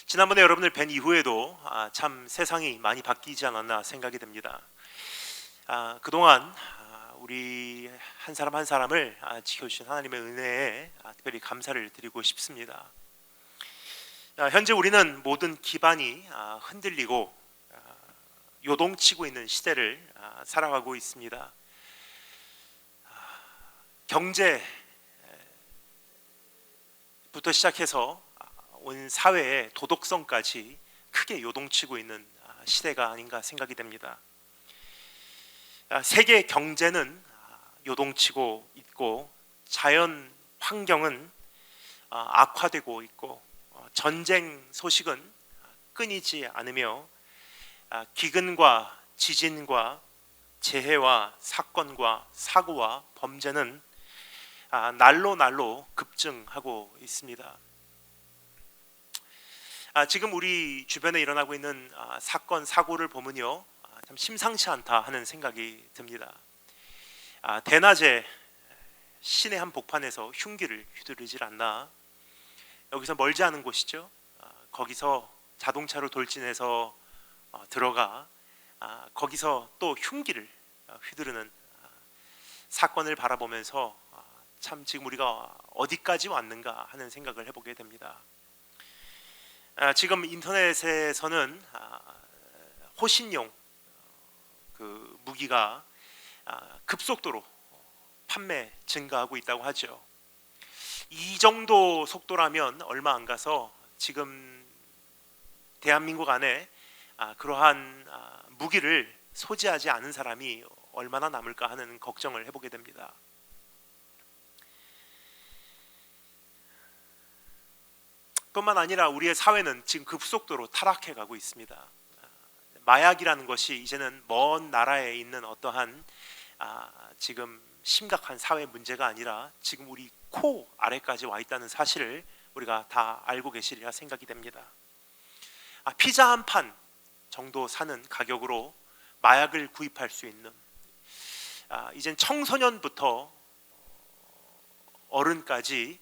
지난번에 여러분을 뵌 이후에도 참 세상이 많이 바뀌지 않았나 생각이 됩니다. 그동안 우리 한 사람 한 사람을 지켜주신 하나님의 은혜에 특별히 감사를 드리고 싶습니다. 현재 우리는 모든 기반이 흔들리고 요동치고 있는 시대를 살아가고 있습니다. 경제부터 시작해서 온 사회의 도덕성까지 크게 요동치고 있는 시대가 아닌가 생각이 됩니다. 세계 경제는 요동치고 있고 자연 환경은 악화되고 있고 전쟁 소식은 끊이지 않으며 기근과 지진과 재해와 사건과 사고와 범죄는 날로 급증하고 있습니다. 지금 우리 주변에 일어나고 있는 사건 사고를 보면요, 참 심상치 않다 하는 생각이 듭니다. 대낮에 시내 한 복판에서 흉기를 휘두르질 않나. 여기서 멀지 않은 곳이죠. 거기서 자동차로 돌진해서 들어가 거기서 또 흉기를 휘두르는 사건을 바라보면서 참 지금 우리가 어디까지 왔는가 하는 생각을 해보게 됩니다. 지금 인터넷에서는 호신용 그 무기가 급속도로 판매 증가하고 있다고 하죠. 이 정도 속도라면 얼마 안 가서 지금 대한민국 안에 그러한 무기를 소지하지 않은 사람이 얼마나 남을까 하는 걱정을 해보게 됩니다. 뿐만 아니라 우리의 사회는 지금 급속도로 타락해 가고 있습니다. 마약이라는 것이 이제는 먼 나라에 있는 어떠한 지금 심각한 사회 문제가 아니라 지금 우리 코 아래까지 와 있다는 사실을 우리가 다 알고 계시리라 생각이 됩니다. 피자 한 판 정도 사는 가격으로 마약을 구입할 수 있는, 이젠 청소년부터 어른까지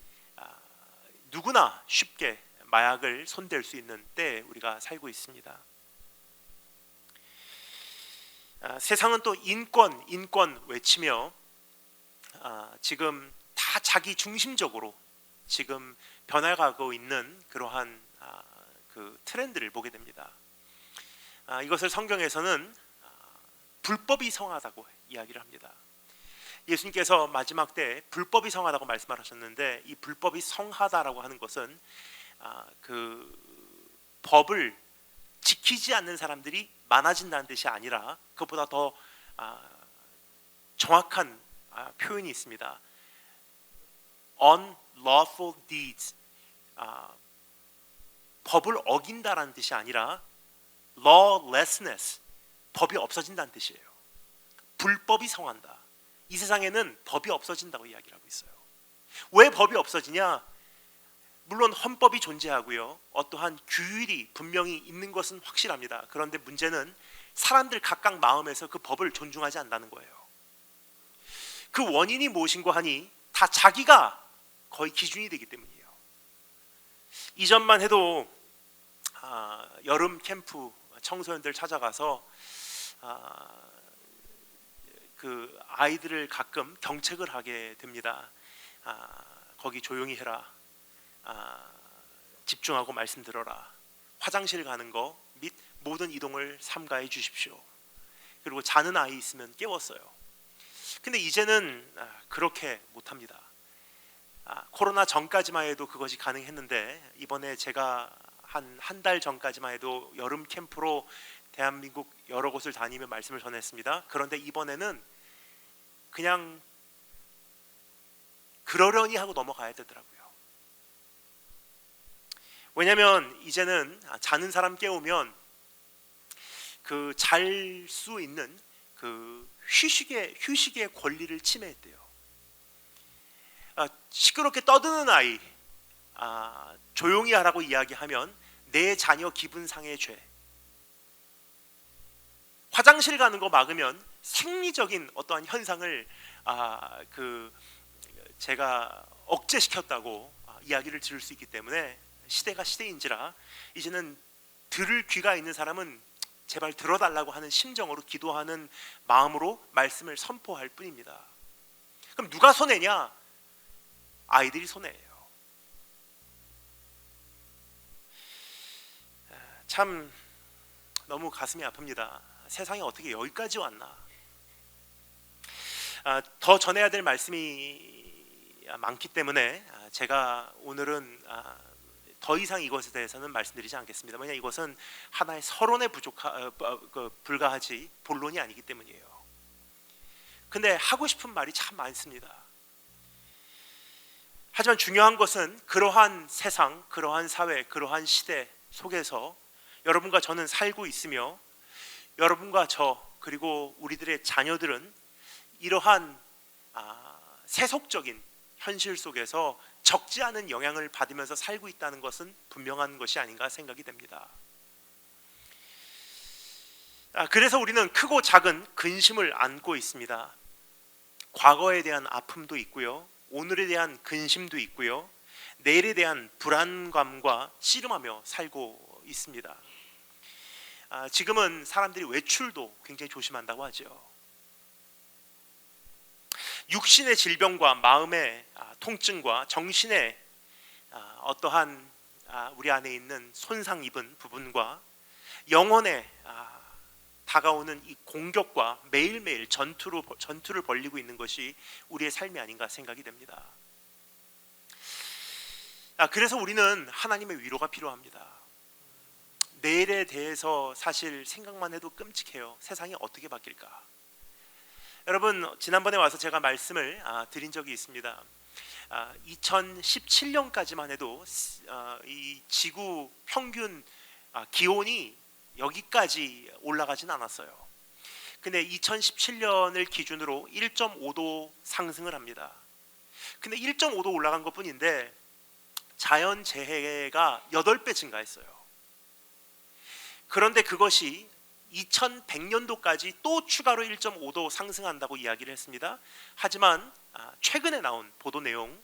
누구나 쉽게 마약을 손댈 수 있는 때에 우리가 살고 있습니다. 세상은 또 인권 외치며 지금 다 자기 중심적으로 지금 변해가고 있는 그러한 그 트렌드를 보게 됩니다. 이것을 성경에서는 불법이 성하다고 이야기를 합니다. 예수님께서 마지막 때 불법이 성하다고 말씀하셨는데, 이 불법이 성하다라고 하는 것은 그 법을 지키지 않는 사람들이 많아진다는 뜻이 아니라 그것보다 더 정확한 표현이 있습니다. unlawful deeds, 법을 어긴다라는 뜻이 아니라 lawlessness, 법이 없어진다는 뜻이에요. 불법이 성한다. 이 세상에는 법이 없어진다고 이야기를 하고 있어요. 왜 법이 없어지냐? 물론 헌법이 존재하고요, 어떠한 규율이 분명히 있는 것은 확실합니다. 그런데 문제는 사람들 각각 마음에서 그 법을 존중하지 않는다는 거예요. 그 원인이 무엇인고 하니 다 자기가 거의 기준이 되기 때문이에요. 이전만 해도 여름 캠프 청소년들 찾아가서 그 아이들을 가끔 경책을 하게 됩니다. 거기 조용히 해라, 집중하고 말씀 들어라, 화장실 가는 거 및 모든 이동을 삼가해 주십시오. 그리고 자는 아이 있으면 깨웠어요. 근데 이제는 그렇게 못합니다. 코로나 전까지만 해도 그것이 가능했는데, 이번에 제가 한 달 전까지만 해도 여름 캠프로 대한민국 여러 곳을 다니며 말씀을 전했습니다. 그런데 이번에는 그냥 그러려니 하고 넘어가야 되더라고요. 왜냐하면 이제는 자는 사람 깨우면 그 잘 수 있는 그 휴식의 권리를 침해했대요. 시끄럽게 떠드는 아이 조용히 하라고 이야기하면 내 자녀 기분 상해 죄, 화장실 가는 거 막으면 생리적인 어떠한 현상을 제가 억제시켰다고 이야기를 들을 수 있기 때문에 시대가 시대인지라 이제는 들을 귀가 있는 사람은 제발 들어달라고 하는 심정으로 기도하는 마음으로 말씀을 선포할 뿐입니다. 그럼 누가 손해냐? 아이들이 손해예요. 참 너무 가슴이 아픕니다. 세상이 어떻게 여기까지 왔나. 더 전해야 될 말씀이 많기 때문에 제가 오늘은 더 이상 이것에 대해서는 말씀드리지 않겠습니다. 왜냐 이것은 하나의 서론에 불과하지 본론이 아니기 때문이에요. 근데 하고 싶은 말이 참 많습니다. 하지만 중요한 것은 그러한 세상, 그러한 사회, 그러한 시대 속에서 여러분과 저는 살고 있으며 여러분과 저 그리고 우리들의 자녀들은 이러한 세속적인 현실 속에서 적지 않은 영향을 받으면서 살고 있다는 것은 분명한 것이 아닌가 생각이 됩니다. 그래서 우리는 크고 작은 근심을 안고 있습니다. 과거에 대한 아픔도 있고요, 오늘에 대한 근심도 있고요, 내일에 대한 불안감과 씨름하며 살고 있습니다. 지금은 사람들이 외출도 굉장히 조심한다고 하죠. 육신의 질병과 마음의 통증과 정신의 어떠한 우리 안에 있는 손상 입은 부분과 영혼에 다가오는 이 공격과 매일매일 전투를 벌이고 있는 것이 우리의 삶이 아닌가 생각이 됩니다. 그래서 우리는 하나님의 위로가 필요합니다. 내일에 대해서 사실 생각만 해도 끔찍해요. 세상이 어떻게 바뀔까? 여러분, 지난번에 와서 제가 말씀을 드린 적이 있습니다. 2017년까지만 해도 이 지구 평균 기온이 여기까지 올라가진 않았어요. 근데 2017년을 기준으로 1.5도 상승을 합니다. 근데 1.5도 올라간 것뿐인데 자연재해가 8배 증가했어요. 그런데 그것이 2100년도까지 또 추가로 1.5도 상승한다고 이야기를 했습니다. 하지만 최근에 나온 보도 내용,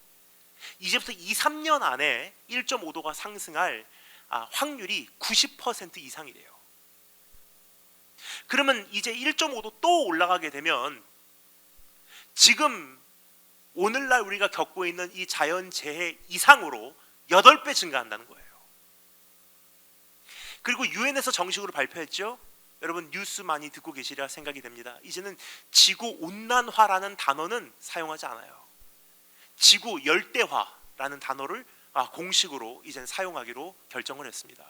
이제부터 2, 3년 안에 1.5도가 상승할 확률이 90% 이상이래요. 그러면 이제 1.5도 또 올라가게 되면 지금 오늘날 우리가 겪고 있는 이 자연재해 이상으로 8배 증가한다는 거예요. 그리고 유엔에서 정식으로 발표했죠. 여러분 뉴스 많이 듣고 계시리라 생각이 됩니다. 이제는 지구온난화라는 단어는 사용하지 않아요. 지구 열대화라는 단어를 공식으로 이제는 사용하기로 결정을 했습니다.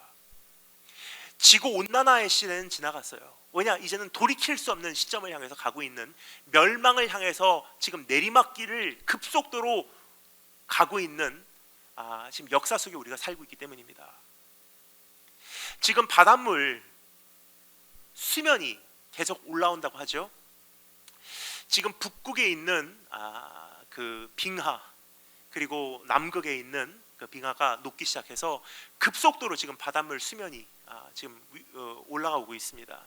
지구온난화의 시대는 지나갔어요. 왜냐? 이제는 돌이킬 수 없는 시점을 향해서 가고 있는, 멸망을 향해서 지금 내리막길을 급속도로 가고 있는 지금 역사 속에 우리가 살고 있기 때문입니다. 지금 바닷물 수면이 계속 올라온다고 하죠. 지금 북극에 있는 그 빙하, 그리고 남극에 있는 그 빙하가 녹기 시작해서 급속도로 지금 바닷물 수면이 지금 올라가고 있습니다.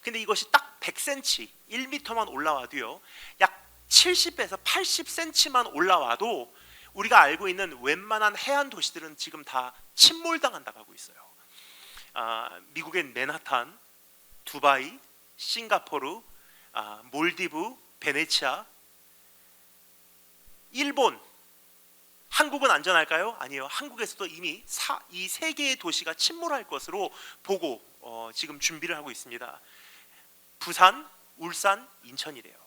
근데 이것이 딱 100cm, 1m만 올라와도요, 약 70에서 80cm만 올라와도 우리가 알고 있는 웬만한 해안 도시들은 지금 다 침몰당한다고 하고 있어요. 미국의 맨하탄, 두바이, 싱가포르, 몰디브, 베네치아, 일본, 한국은 안전할까요? 아니요. 한국에서도 이미 이 세 개의 도시가 침몰할 것으로 보고 지금 준비를 하고 있습니다. 부산, 울산, 인천이래요.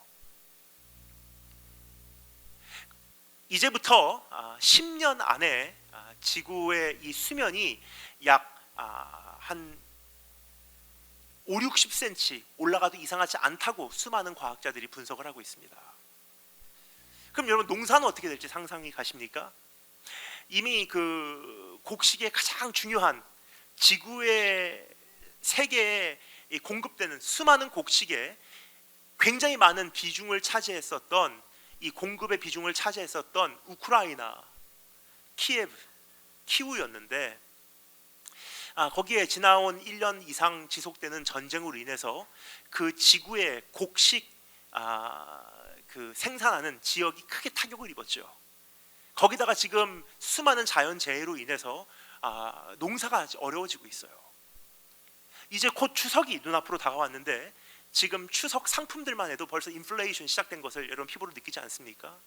이제부터 10년 안에 지구의 이 수면이 약 한 5, 60cm 올라가도 이상하지 않다고 수많은 과학자들이 분석을 하고 있습니다. 그럼 여러분, 농사는 어떻게 될지 상상이 가십니까? 이미 그 곡식의 가장 중요한 지구의 세계에 공급되는 수많은 곡식에 굉장히 많은 비중을 차지했었던, 이 공급의 비중을 차지했었던 우크라이나, 키예브, 키우였는데 거기에 지나온 1년 이상 지속되는 전쟁으로 인해서 그 지구의 곡식 그 생산하는 지역이 크게 타격을 입었죠. 거기다가 지금 수많은 자연재해로 인해서 농사가 어려워지고 있어요. 이제 곧 추석이 눈앞으로 다가왔는데 지금 추석 상품들만 해도 벌써 인플레이션 시작된 것을 여러분 피부로 느끼지 않습니까?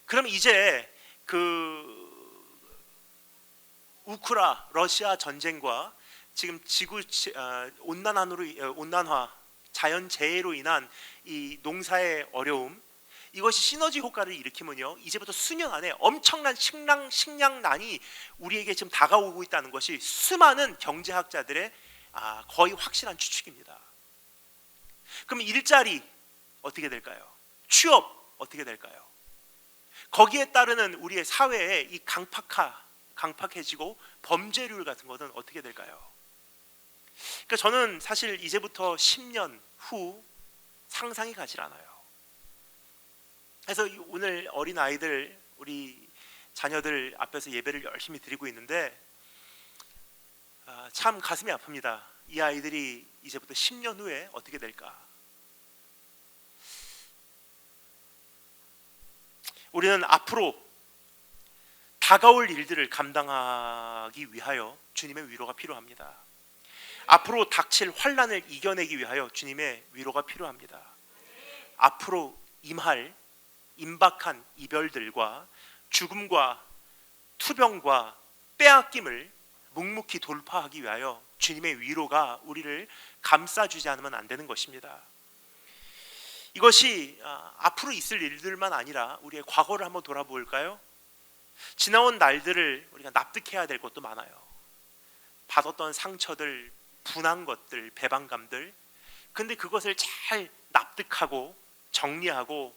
그럼 이제 그 우크라 러시아 전쟁과 지금 지구 온난화 자연 재해로 인한 이 농사의 어려움, 이것이 시너지 효과를 일으키면요 이제부터 수년 안에 엄청난 식량난이 우리에게 지금 다가오고 있다는 것이 수많은 경제학자들의 거의 확실한 추측입니다. 그럼 일자리 어떻게 될까요? 취업 어떻게 될까요? 거기에 따르는 우리의 사회의 이 강팍해지고 범죄율 같은 것은 어떻게 될까요? 그러니까 저는 사실 이제부터 10년 후 상상이 가지 않아요. 그래서 오늘 어린 아이들, 우리 자녀들 앞에서 예배를 열심히 드리고 있는데 참 가슴이 아픕니다. 이 아이들이 이제부터 10년 후에 어떻게 될까? 우리는 앞으로 다가올 일들을 감당하기 위하여 주님의 위로가 필요합니다. 앞으로 닥칠 환난을 이겨내기 위하여 주님의 위로가 필요합니다. 앞으로 임박한 이별들과 죽음과 투병과 빼앗김을 묵묵히 돌파하기 위하여 주님의 위로가 우리를 감싸주지 않으면 안 되는 것입니다. 이것이 앞으로 있을 일들만 아니라 우리의 과거를 한번 돌아볼까요? 지나온 날들을 우리가 납득해야 될 것도 많아요. 받았던 상처들, 분한 것들, 배반감들, 근데 그것을 잘 납득하고 정리하고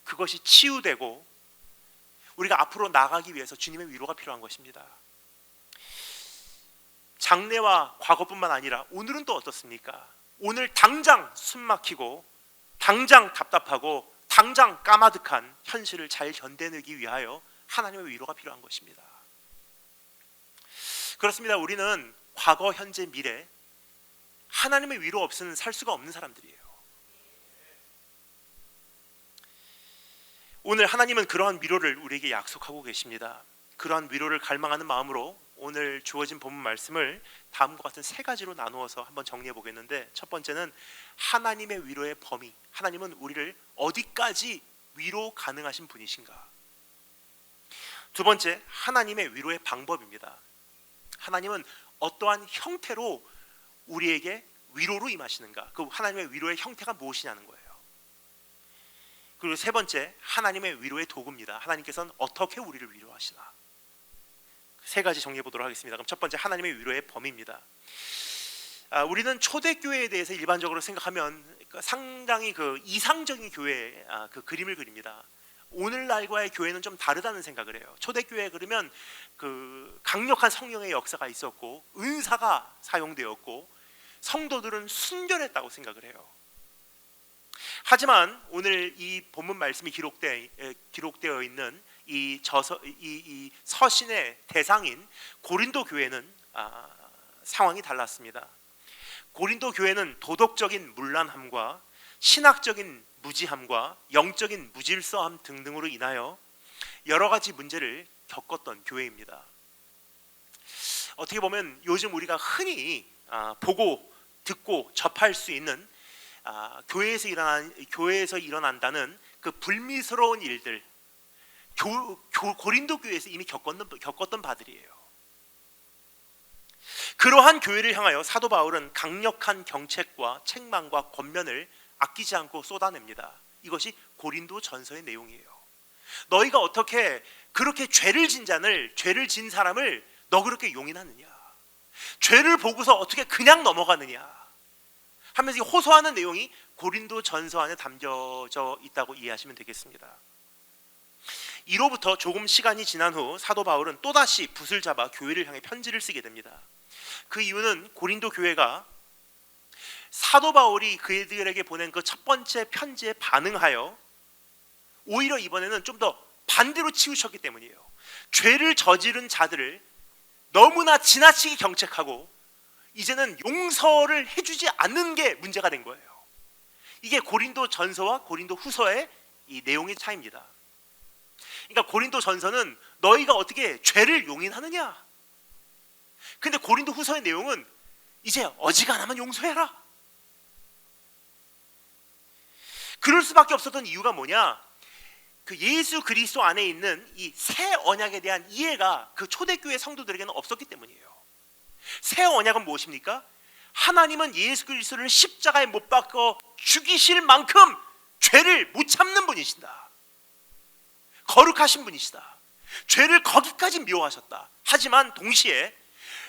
그것이 치유되고 우리가 앞으로 나가기 위해서 주님의 위로가 필요한 것입니다. 장래와 과거뿐만 아니라 오늘은 또 어떻습니까? 오늘 당장 숨 막히고 당장 답답하고 당장 까마득한 현실을 잘 견뎌내기 위하여 하나님의 위로가 필요한 것입니다. 그렇습니다. 우리는 과거, 현재, 미래 하나님의 위로 없이는 살 수가 없는 사람들이에요. 오늘 하나님은 그러한 위로를 우리에게 약속하고 계십니다. 그러한 위로를 갈망하는 마음으로 오늘 주어진 본문 말씀을 다음과 같은 세 가지로 나누어서 한번 정리해 보겠는데, 첫 번째는 하나님의 위로의 범위, 하나님은 우리를 어디까지 위로 가능하신 분이신가. 두 번째, 하나님의 위로의 방법입니다. 하나님은 어떠한 형태로 우리에게 위로로 임하시는가, 그 하나님의 위로의 형태가 무엇이냐는 거예요. 그리고 세 번째, 하나님의 위로의 도구입니다. 하나님께서는 어떻게 우리를 위로하시나. 세 가지 정리해 보도록 하겠습니다. 그럼 첫 번째, 하나님의 위로의 범위입니다. 우리는 초대교회에 대해서 일반적으로 생각하면 상당히 그 이상적인 교회의 그 그림을 그립니다. 오늘날과의 교회는 좀 다르다는 생각을 해요. 초대교회 그러면 그 강력한 성령의 역사가 있었고 은사가 사용되었고 성도들은 순결했다고 생각을 해요. 하지만 오늘 이 본문 말씀이 기록되어 있는 이 서신의 대상인 고린도 교회는 상황이 달랐습니다. 고린도 교회는 도덕적인 문란함과 신학적인 무지함과 영적인 무질서함 등등으로 인하여 여러 가지 문제를 겪었던 교회입니다. 어떻게 보면 요즘 우리가 흔히 보고 듣고 접할 수 있는 교회에서 일어난다는 그 불미스러운 일들, 고린도 교회에서 이미 겪었던 바들이에요. 그러한 교회를 향하여 사도 바울은 강력한 경책과 책망과 권면을 아끼지 않고 쏟아냅니다. 이것이 고린도 전서의 내용이에요. 너희가 어떻게 그렇게 죄를 진 사람을 너 그렇게 용인하느냐, 죄를 보고서 어떻게 그냥 넘어가느냐 하면서 호소하는 내용이 고린도 전서 안에 담겨져 있다고 이해하시면 되겠습니다. 이로부터 조금 시간이 지난 후 사도 바울은 또다시 붓을 잡아 교회를 향해 편지를 쓰게 됩니다. 그 이유는 고린도 교회가 사도 바울이 그들에게 보낸 그 첫 번째 편지에 반응하여 오히려 이번에는 좀 더 반대로 치우쳤기 때문이에요. 죄를 저지른 자들을 너무나 지나치게 경책하고 이제는 용서를 해주지 않는 게 문제가 된 거예요. 이게 고린도 전서와 고린도 후서의 이 내용의 차이입니다. 그러니까 고린도 전서는 너희가 어떻게 죄를 용인하느냐? 근데 고린도 후서의 내용은 이제 어지간하면 용서해라. 그럴 수밖에 없었던 이유가 뭐냐? 그 예수 그리스도 안에 있는 이 새 언약에 대한 이해가 그 초대교회 성도들에게는 없었기 때문이에요. 새 언약은 무엇입니까? 하나님은 예수 그리스도를 십자가에 못 박아 죽이실 만큼 죄를 못 참는 분이시다. 거룩하신 분이시다. 죄를 거기까지 미워하셨다. 하지만 동시에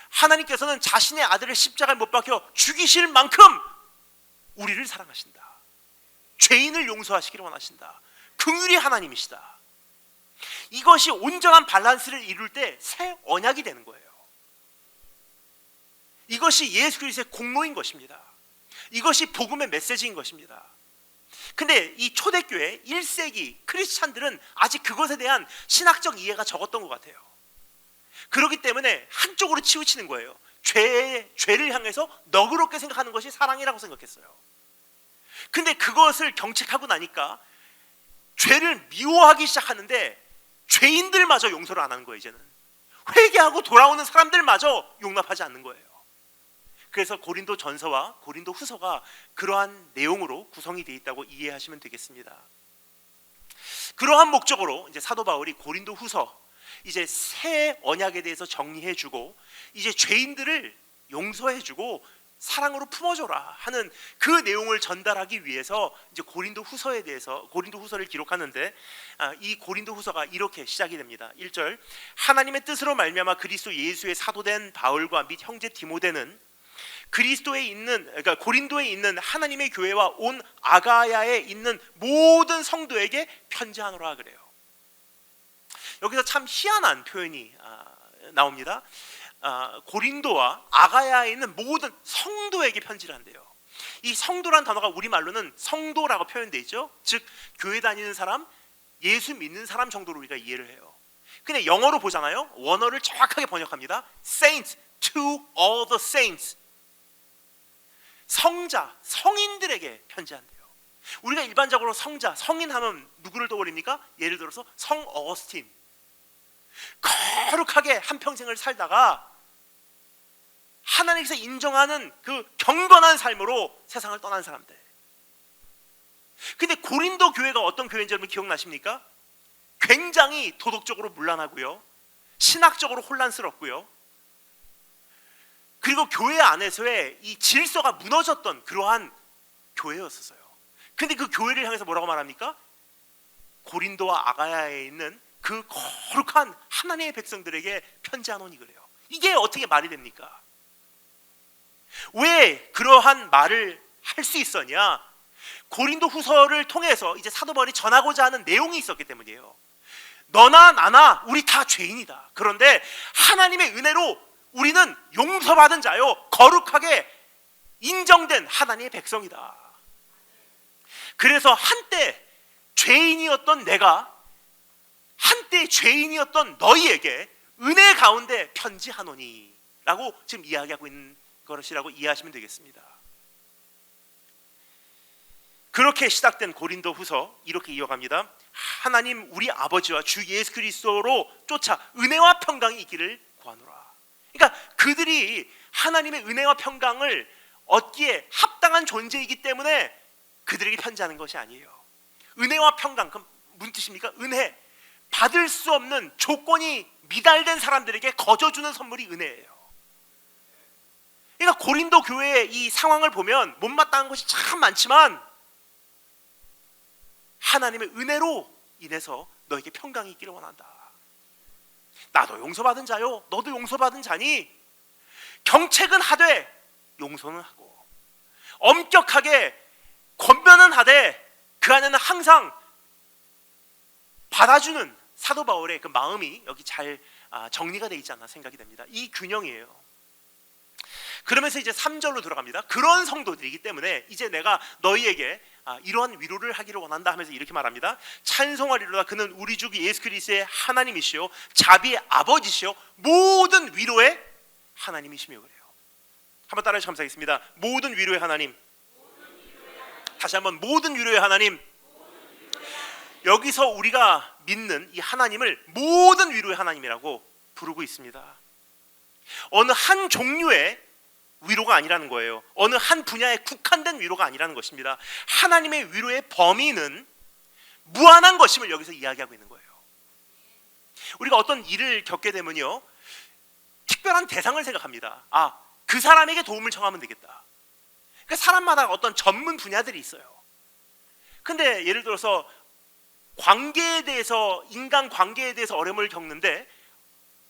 하나님께서는 자신의 아들을 십자가에 못 박혀 죽이실 만큼 우리를 사랑하신다. 죄인을 용서하시기를 원하신다. 긍휼이 하나님이시다. 이것이 온전한 밸런스를 이룰 때 새 언약이 되는 거예요. 이것이 예수 그리스도의 공로인 것입니다. 이것이 복음의 메시지인 것입니다. 근데 이 초대교회 1세기 크리스찬들은 아직 그것에 대한 신학적 이해가 적었던 것 같아요. 그렇기 때문에 한쪽으로 치우치는 거예요. 죄를 향해서 너그럽게 생각하는 것이 사랑이라고 생각했어요. 근데 그것을 경책하고 나니까 죄를 미워하기 시작하는데 죄인들마저 용서를 안 하는 거예요. 이제는 회개하고 돌아오는 사람들마저 용납하지 않는 거예요. 그래서 고린도 전서와 고린도 후서가 그러한 내용으로 구성이 되어 있다고 이해하시면 되겠습니다. 그러한 목적으로 이제 사도 바울이 고린도 후서 이제 새 언약에 대해서 정리해주고 이제 죄인들을 용서해주고 사랑으로 품어줘라 하는 그 내용을 전달하기 위해서 이제 고린도 후서를 기록하는데 이 고린도 후서가 이렇게 시작이 됩니다. 1절 하나님의 뜻으로 말미암아 그리스도 예수의 사도된 바울과 및 형제 디모데는 그러니까 고린도에 있는 하나님의 교회와 온 아가야에 있는 모든 성도에게 편지하노라 그래요. 여기서 참 희한한 표현이 나옵니다. 고린도와 아가야에 있는 모든 성도에게 편지를 한대요. 이 성도란 단어가 우리말로는 성도라고 표현되어 있죠. 즉 교회 다니는 사람, 예수 믿는 사람 정도로 우리가 이해를 해요. 근데 영어로 보잖아요. 원어를 정확하게 번역합니다. Saints to all the saints. 성자, 성인들에게 편지한대요. 우리가 일반적으로 성자, 성인 하면 누구를 떠올립니까? 예를 들어서 성 어거스틴. 거룩하게 한평생을 살다가 하나님께서 인정하는 그 경건한 삶으로 세상을 떠난 사람들. 근데 고린도 교회가 어떤 교회인지 여러분 기억나십니까? 굉장히 도덕적으로 문란하고요, 신학적으로 혼란스럽고요, 그리고 교회 안에서의 이 질서가 무너졌던 그러한 교회였었어요. 근데 그 교회를 향해서 뭐라고 말합니까? 고린도와 아가야에 있는 그 거룩한 하나님의 백성들에게 편지하노니 그래요. 이게 어떻게 말이 됩니까? 왜 그러한 말을 할 수 있었냐? 고린도 후서를 통해서 이제 사도 바울이 전하고자 하는 내용이 있었기 때문이에요. 너나 나나 우리 다 죄인이다. 그런데 하나님의 은혜로 우리는 용서받은 자요, 거룩하게 인정된 하나님의 백성이다. 그래서 한때 죄인이었던 내가 한때 죄인이었던 너희에게 은혜 가운데 편지하노니 라고 지금 이야기하고 있는 것이라고 이해하시면 되겠습니다. 그렇게 시작된 고린도 후서 이렇게 이어갑니다. 하나님 우리 아버지와 주 예수 그리스도로 쫓아 은혜와 평강이 있기를 구하노라. 그러니까 그들이 하나님의 은혜와 평강을 얻기에 합당한 존재이기 때문에 그들에게 편지하는 것이 아니에요. 은혜와 평강, 그럼 무슨 뜻입니까? 은혜, 받을 수 없는 조건이 미달된 사람들에게 거저주는 선물이 은혜예요. 그러니까 고린도 교회의 이 상황을 보면 못마땅한 것이 참 많지만 하나님의 은혜로 인해서 너에게 평강이 있기를 원한다. 나도 용서받은 자요, 너도 용서받은 자니 경책은 하되 용서는 하고 엄격하게 권면은 하되 그 안에는 항상 받아주는 사도 바울의 그 마음이 여기 잘 정리가 되어 있지 않나 생각이 됩니다. 이 균형이에요. 그러면서 이제 3절로 들어갑니다. 그런 성도들이기 때문에 이제 내가 너희에게 이러한 위로를 하기를 원한다 하면서 이렇게 말합니다. 찬송하리로다. 그는 우리 주 예수 그리스도의 하나님이시요 자비의 아버지시요 모든 위로의 하나님이시며 그래요. 한번 따라해 감사하겠습니다. 모든 위로의 하나님. 다시 한번 모든 위로의 하나님. 여기서 우리가 믿는 이 하나님을 모든 위로의 하나님이라고 부르고 있습니다. 어느 한 종류의 위로가 아니라는 거예요. 어느 한 분야에 국한된 위로가 아니라는 것입니다. 하나님의 위로의 범위는 무한한 것임을 여기서 이야기하고 있는 거예요. 우리가 어떤 일을 겪게 되면요, 특별한 대상을 생각합니다. 그 사람에게 도움을 청하면 되겠다. 그러니까 사람마다 어떤 전문 분야들이 있어요. 근데 예를 들어서 관계에 대해서, 인간 관계에 대해서 어려움을 겪는데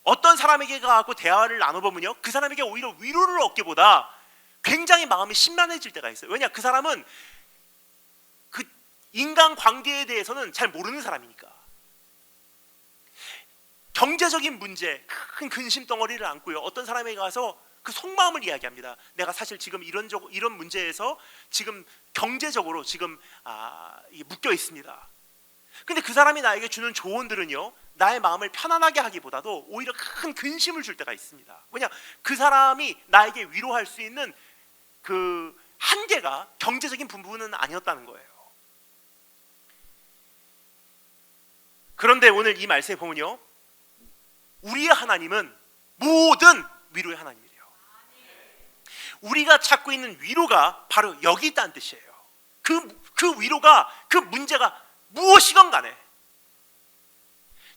어떤 사람에게 가고 대화를 나눠보면요, 그 사람에게 오히려 위로를 얻기보다 굉장히 마음이 심란해질 때가 있어요. 왜냐, 그 사람은 그 인간 관계에 대해서는 잘 모르는 사람이니까. 경제적인 문제, 큰 근심 덩어리를 안고요, 어떤 사람에게 가서 그 속마음을 이야기합니다. 내가 사실 지금 이런 문제에서 지금 경제적으로 지금 묶여 있습니다. 근데 그 사람이 나에게 주는 조언들은요, 나의 마음을 편안하게 하기보다도 오히려 큰 근심을 줄 때가 있습니다. 왜냐, 그 사람이 나에게 위로할 수 있는 그 한계가 경제적인 부분은 아니었다는 거예요. 그런데 오늘 이 말씀에 보면요, 우리의 하나님은 모든 위로의 하나님이래요. 우리가 찾고 있는 위로가 바로 여기 있다는 뜻이에요. 그 위로가, 그 문제가 무엇이건 간에,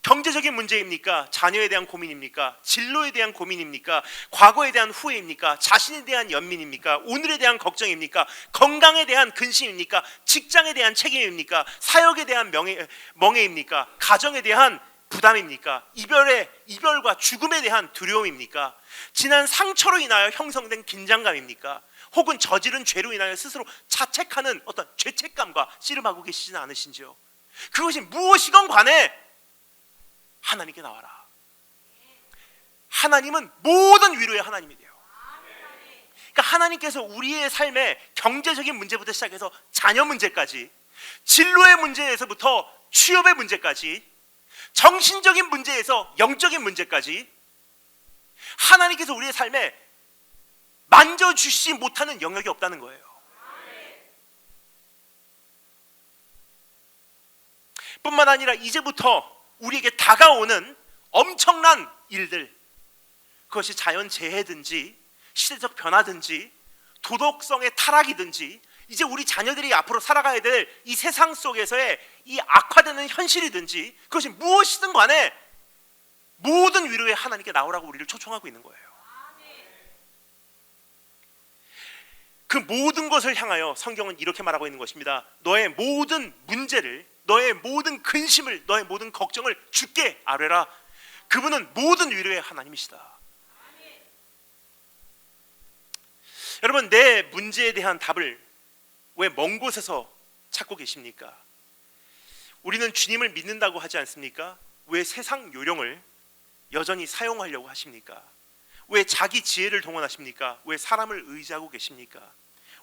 경제적인 문제입니까? 자녀에 대한 고민입니까? 진로에 대한 고민입니까? 과거에 대한 후회입니까? 자신에 대한 연민입니까? 오늘에 대한 걱정입니까? 건강에 대한 근심입니까? 직장에 대한 책임입니까? 사역에 대한 멍해입니까? 가정에 대한 부담입니까? 이별과 죽음에 대한 두려움입니까? 지난 상처로 인하여 형성된 긴장감입니까? 혹은 저지른 죄로 인하여 스스로 자책하는 어떤 죄책감과 씨름하고 계시지는 않으신지요? 그것이 무엇이건 간에 하나님께 나와라. 하나님은 모든 위로의 하나님이 돼요. 그러니까 하나님께서 우리의 삶에 경제적인 문제부터 시작해서 자녀 문제까지, 진로의 문제에서부터 취업의 문제까지, 정신적인 문제에서 영적인 문제까지 하나님께서 우리의 삶에 만져주시지 못하는 영역이 없다는 거예요. 뿐만 아니라 이제부터 우리에게 다가오는 엄청난 일들, 그것이 자연재해든지 시대적 변화든지 도덕성의 타락이든지, 이제 우리 자녀들이 앞으로 살아가야 될 이 세상 속에서의 이 악화되는 현실이든지, 그것이 무엇이든 간에 모든 위로에 하나님께 나오라고 우리를 초청하고 있는 거예요. 그 모든 것을 향하여 성경은 이렇게 말하고 있는 것입니다. 너의 모든 문제를, 너의 모든 근심을, 너의 모든 걱정을 주께 아뢰라. 그분은 모든 위로의 하나님이시다. 여러분, 내 문제에 대한 답을 왜 먼 곳에서 찾고 계십니까? 우리는 주님을 믿는다고 하지 않습니까? 왜 세상 요령을 여전히 사용하려고 하십니까? 왜 자기 지혜를 동원하십니까? 왜 사람을 의지하고 계십니까?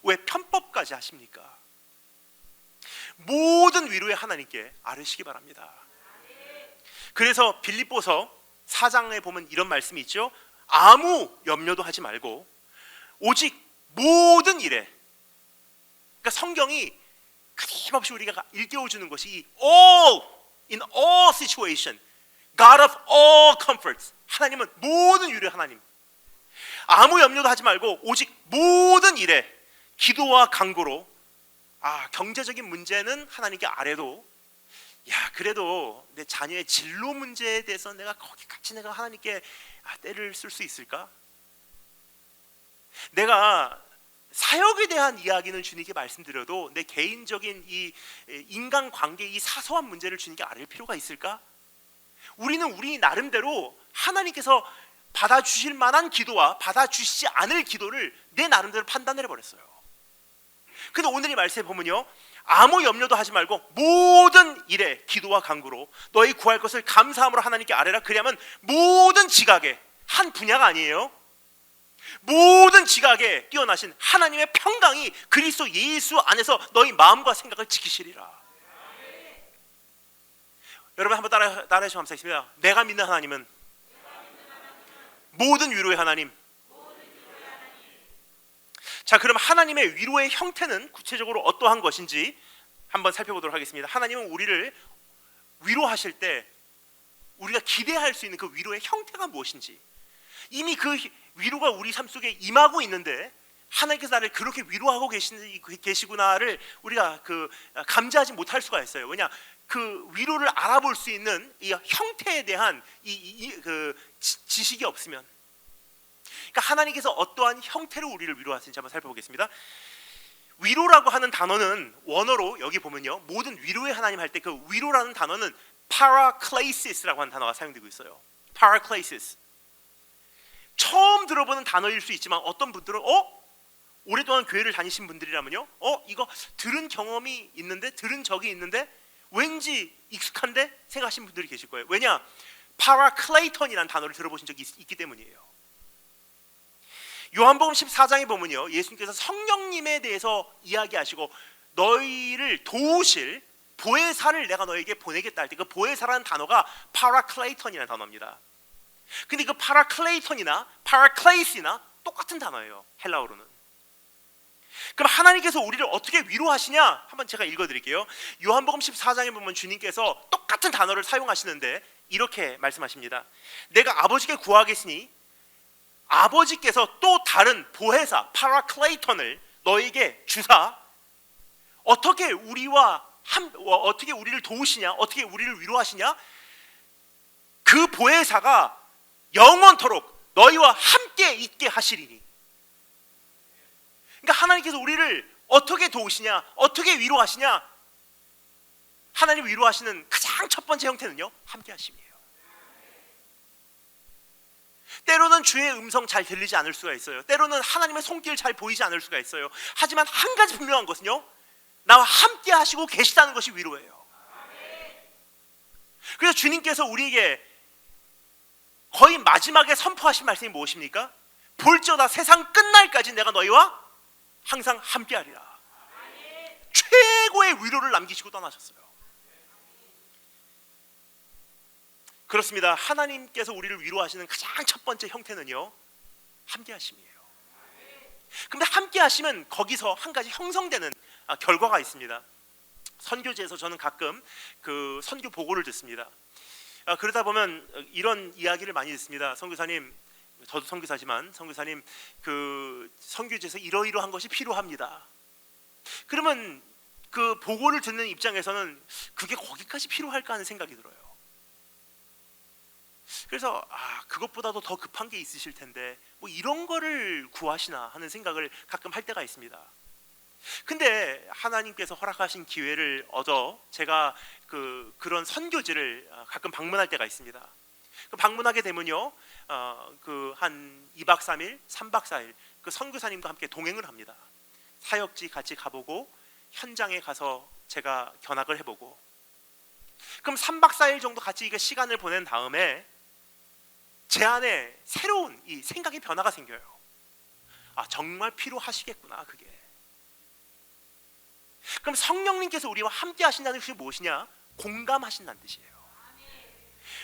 왜 편법까지 하십니까? 모든 위로의 하나님께 아뢰시기 바랍니다. 그래서 빌립보서 4장에 보면 이런 말씀이 있죠. 아무 염려도 하지 말고 오직 모든 일에, 그러니까 성경이 끊임없이 우리가 일깨워주는 것이 all, in all situation, God of all comforts, 하나님은 모든 위로의 하나님. 아무 염려도 하지 말고 오직 모든 일에 기도와 간구로, 경제적인 문제는 하나님께 아뢰도, 그래도 내 자녀의 진로 문제에 대해서 내가 거기까지 내가 하나님께 때를 쓸 수 있을까? 내가 사역에 대한 이야기는 주님께 말씀드려도 내 개인적인 이 인간관계, 이 사소한 문제를 주님께 아뢰 필요가 있을까? 우리는 우리 나름대로 하나님께서 받아주실 만한 기도와 받아주시지 않을 기도를 내 나름대로 판단을 해버렸어요. 근데 오늘 이 말씀에 보면요, 아무 염려도 하지 말고 모든 일에 기도와 간구로 너희 구할 것을 감사함으로 하나님께 아뢰라. 그리하면 모든 지각에, 한 분야가 아니에요, 모든 지각에 뛰어나신 하나님의 평강이 그리스도 예수 안에서 너희 마음과 생각을 지키시리라. 여러분 한번 따라해 주시면 감사하겠습니다. 내가 믿는 하나님은 모든 위로의 하나님. 자, 그럼 하나님의 위로의 형태는 구체적으로 어떠한 것인지 한번 살펴보도록 하겠습니다. 하나님은 우리를 위로하실 때 우리가 기대할 수 있는 그 위로의 형태가 무엇인지, 이미 그 위로가 우리 삶 속에 임하고 있는데 하나님께서 나를 그렇게 위로하고 계시구나를 우리가 감지하지 못할 수가 있어요. 왜냐, 그 위로를 알아볼 수 있는 이 형태에 대한 지식이 없으면. 그러니까 하나님께서 어떠한 형태로 우리를 위로하시는지 한번 살펴보겠습니다. 위로라고 하는 단어는 원어로 여기 보면요, 모든 위로의 하나님 할 때 그 위로라는 단어는 파라클레이시스라고 하는 단어가 사용되고 있어요. 파라클레이시스. 처음 들어보는 단어일 수 있지만 어떤 분들은 오랫동안 교회를 다니신 분들이라면요, 이거 들은 경험이 있는데, 들은 적이 있는데 왠지 익숙한데 생각하시는 분들이 계실 거예요. 왜냐, 파라클레이턴이라는 단어를 들어보신 적이 있기 때문이에요. 요한복음 14장에 보면요, 예수님께서 성령님에 대해서 이야기하시고 너희를 도우실 보혜사를 내가 너에게 보내겠다 할 때 그 보혜사라는 단어가 파라클레이턴이라는 단어입니다. 근데 그 파라클레이턴이나 파라클레이스나 똑같은 단어예요, 헬라어로는. 그럼 하나님께서 우리를 어떻게 위로하시냐? 한번 제가 읽어드릴게요. 요한복음 14장에 보면 주님께서 똑같은 단어를 사용하시는데 이렇게 말씀하십니다. 내가 아버지께 구하겠으니 아버지께서 또 다른 보혜사 파라클레이턴을 너에게 주사 어떻게 우리를 도우시냐, 어떻게 우리를 위로하시냐? 그 보혜사가 영원토록 너희와 함께 있게 하시리니. 그러니까 하나님께서 우리를 어떻게 도우시냐, 어떻게 위로하시냐? 하나님 위로하시는 가장 첫 번째 형태는요, 함께 하심이에요. 때로는 주의 음성 잘 들리지 않을 수가 있어요. 때로는 하나님의 손길 잘 보이지 않을 수가 있어요. 하지만 한 가지 분명한 것은요, 나와 함께 하시고 계시다는 것이 위로예요. 그래서 주님께서 우리에게 거의 마지막에 선포하신 말씀이 무엇입니까? 볼지어다 세상 끝날까지 내가 너희와 항상 함께하리라. 최고의 위로를 남기시고 떠나셨어요. 그렇습니다. 하나님께서 우리를 위로하시는 가장 첫 번째 형태는요, 함께하심이에요. 근데 함께하시면 거기서 한 가지 형성되는 결과가 있습니다. 선교지에서 저는 가끔 그 선교 보고를 듣습니다. 그러다 보면 이런 이야기를 많이 듣습니다. 선교사님, 저도 선교사지만 선교사님, 그 선교지에서 이러이러한 것이 필요합니다. 그러면 그 보고를 듣는 입장에서는 그게 거기까지 필요할까 하는 생각이 들어요. 그래서 그것보다도 더 급한 게 있으실 텐데 뭐 이런 거를 구하시나 하는 생각을 가끔 할 때가 있습니다. 근데 하나님께서 허락하신 기회를 얻어 제가 그런 선교지를 가끔 방문할 때가 있습니다. 방문하게 되면요, 한 2박 3일, 3박 4일 그 선교사님과 함께 동행을 합니다. 사역지 같이 가보고 현장에 가서 제가 견학을 해보고, 그럼 3박 4일 정도 같이 이게 시간을 보낸 다음에 제 안에 새로운 이 생각의 변화가 생겨요. 정말 필요하시겠구나, 그게. 그럼 성령님께서 우리와 함께 하신다는 것이 무엇이냐? 공감하신다는 뜻이에요.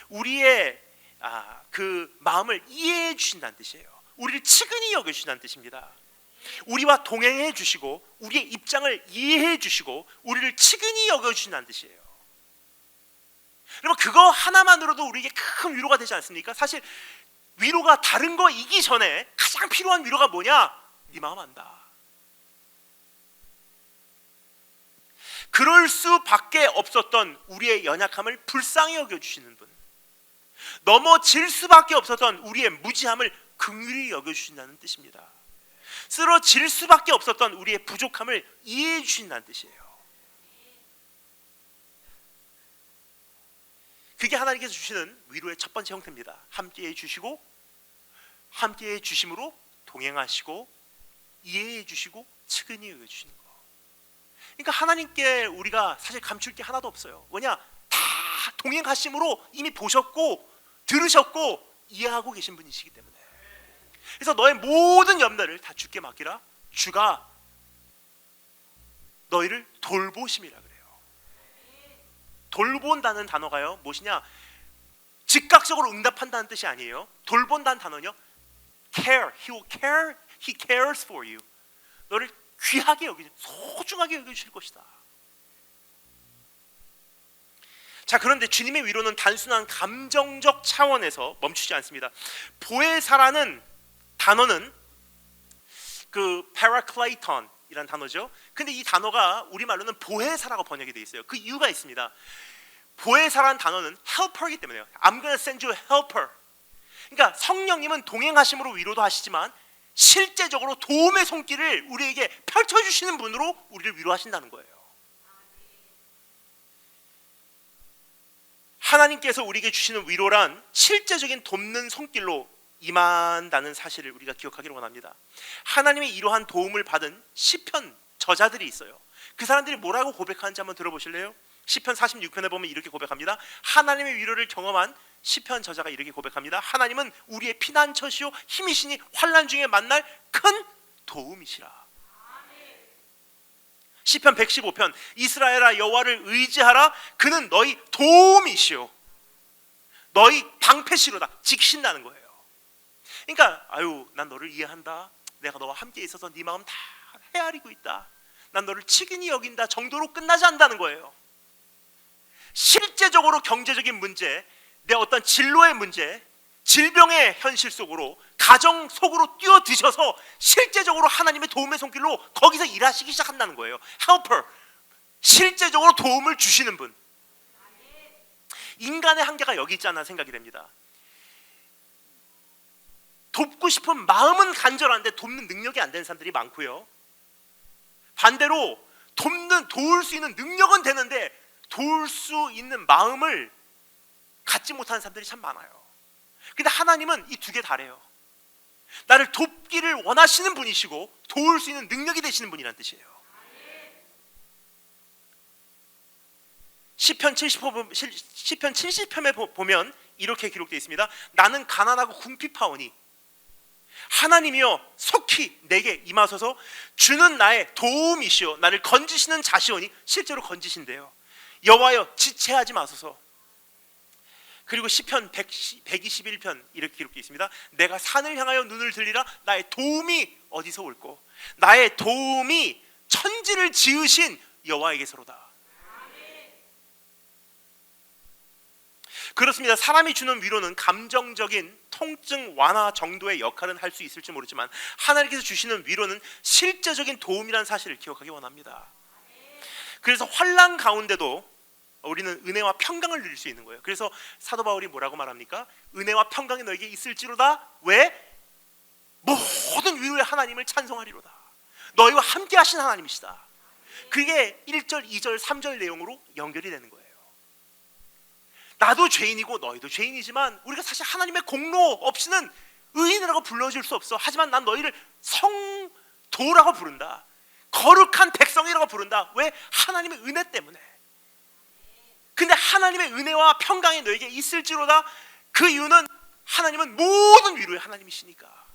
우리의 그 마음을 이해해 주신다는 뜻이에요. 우리를 측은히 여겨주신다는 뜻입니다. 우리와 동행해 주시고 우리의 입장을 이해해 주시고 우리를 측은히 여겨주신다는 뜻이에요. 여러분, 그거 하나만으로도 우리에게 큰 위로가 되지 않습니까? 사실 위로가 다른 거이기 전에 가장 필요한 위로가 뭐냐? 네 마음 안다. 그럴 수밖에 없었던 우리의 연약함을 불쌍히 여겨주시는 분, 넘어질 수밖에 없었던 우리의 무지함을 긍휼히 여겨주신다는 뜻입니다. 쓰러질 수밖에 없었던 우리의 부족함을 이해해 주신다는 뜻이에요. 그게 하나님께서 주시는 위로의 첫 번째 형태입니다. 함께해 주시고, 함께해 주심으로 동행하시고 이해해 주시고 측은히 여겨주시는 거. 그러니까 하나님께 우리가 사실 감출 게 하나도 없어요. 뭐냐? 다 동행하심으로 이미 보셨고 들으셨고 이해하고 계신 분이시기 때문에. 그래서 너의 모든 염려를 다 주께 맡기라. 주가 너희를 돌보심이라 그래요. 돌본다는 단어가요, 무엇이냐? 즉각적으로 응답한다는 뜻이 아니에요. 돌본다는 단어는요, care, he cares for you. 너를 귀하게 여기죠, 소중하게 여겨주실 것이다. 자, 그런데 주님의 위로는 단순한 감정적 차원에서 멈추지 않습니다. 보혜사라는 단어는 그 파라클레이톤이라는 단어죠. 근데 이 단어가 우리말로는 보혜사라고 번역이 되어 있어요. 그 이유가 있습니다. 보혜사라는 단어는 helper이기 때문에요. I'm gonna send you a helper. 그러니까 성령님은 동행하심으로 위로도 하시지만 실제적으로 도움의 손길을 우리에게 펼쳐주시는 분으로 우리를 위로하신다는 거예요. 하나님께서 우리에게 주시는 위로란 실제적인 돕는 손길로 임한다는 사실을 우리가 기억하기를 원합니다. 하나님의 이러한 도움을 받은 시편 저자들이 있어요. 그 사람들이 뭐라고 고백하는지 한번 들어보실래요? 시편 46편에 보면 이렇게 고백합니다. 하나님의 위로를 경험한 시편 저자가 이렇게 고백합니다. 하나님은 우리의 피난처시요 힘이시니 환난 중에 만날 큰 도움이시라. 시편 115편 이스라엘아 여호와를 의지하라. 그는 너희 도움이시요 너희 방패시로다. 지키신다는 거예요. 그러니까 아유 난 너를 이해한다. 내가 너와 함께 있어서 네 마음 다 헤아리고 있다. 난 너를 치근히 여긴다 정도로 끝나지 않는다는 거예요. 실제적으로 경제적인 문제, 내 어떤 진로의 문제, 질병의 현실 속으로 가정 속으로 뛰어드셔서 실제적으로 하나님의 도움의 손길로 거기서 일하시기 시작한다는 거예요. helper, 실제적으로 도움을 주시는 분. 인간의 한계가 여기 있지 않나 생각이 됩니다. 돕고 싶은 마음은 간절한데 돕는 능력이 안 되는 사람들이 많고요. 반대로 도울 수 있는 능력은 되는데 도울 수 있는 마음을 갖지 못하는 사람들이 참 많아요. 근데 하나님은 이 두 개 다래요. 나를 돕기를 원하시는 분이시고 도울 수 있는 능력이 되시는 분이란 뜻이에요. 시편 70편에 보면 이렇게 기록되어 있습니다. 나는 가난하고 궁핍하오니 하나님이여 속히 내게 임하소서. 주는 나의 도움이시오 나를 건지시는 자시오니 실제로 건지신대요. 여호와여 지체하지 마소서. 그리고 시편 121편 이렇게 기록되어 있습니다. 내가 산을 향하여 눈을 들리라. 나의 도움이 어디서 올꼬. 나의 도움이 천지를 지으신 여호와에게서로다. 그렇습니다. 사람이 주는 위로는 감정적인 통증 완화 정도의 역할은 할 수 있을지 모르지만 하나님께서 주시는 위로는 실제적인 도움이라는 사실을 기억하기 원합니다. 그래서 환난 가운데도 우리는 은혜와 평강을 누릴 수 있는 거예요. 그래서 사도 바울이 뭐라고 말합니까? 은혜와 평강이 너에게 있을지로다. 왜? 모든 위로의 하나님을 찬송하리로다. 너희와 함께 하신 하나님이시다. 그게 1절, 2절, 3절 내용으로 연결이 되는 거예요. 나도 죄인이고 너희도 죄인이지만 우리가 사실 하나님의 공로 없이는 의인이라고 불러줄 수 없어. 하지만 난 너희를 성도라고 부른다. 거룩한 백성이라고 부른다. 왜? 하나님의 은혜 때문에. 근데 하나님의 은혜와 평강이 너에게 있을지로다. 그 이유는 하나님은 모든 위로의 하나님이시니까.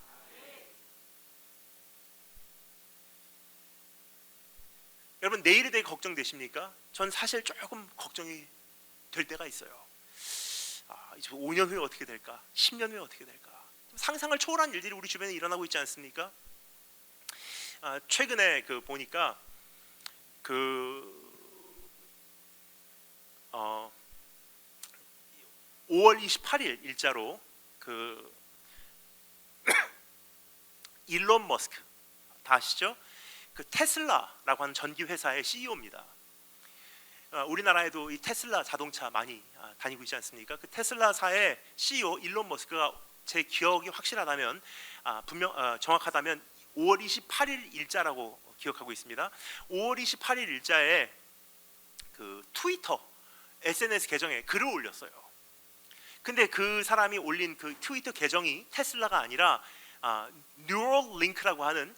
여러분 내일에 대해 걱정되십니까? 전 사실 조금 걱정이 될 때가 있어요. 이제 5년 후에 어떻게 될까? 10년 후에 어떻게 될까? 상상을 초월한 일들이 우리 주변에 일어나고 있지 않습니까? 최근에 보니까 5월 28일 일자로 일론 머스크 다 아시죠? 테슬라라고 하는 전기 회사의 CEO입니다. 우리나라에도 이 테슬라 자동차 많이 다니고 있지 않습니까? 그 테슬라사의 CEO 일론 머스크가 제 기억이 확실하다면 정확하다면 5월 28일 일자라고 기억하고 있습니다. 5월 28일 일자에 트위터 SNS 계정에 글을 올렸어요. 근데 그 사람이 올린 그 트위터 계정이 테슬라가 아니라 뉴럴링크라고 하는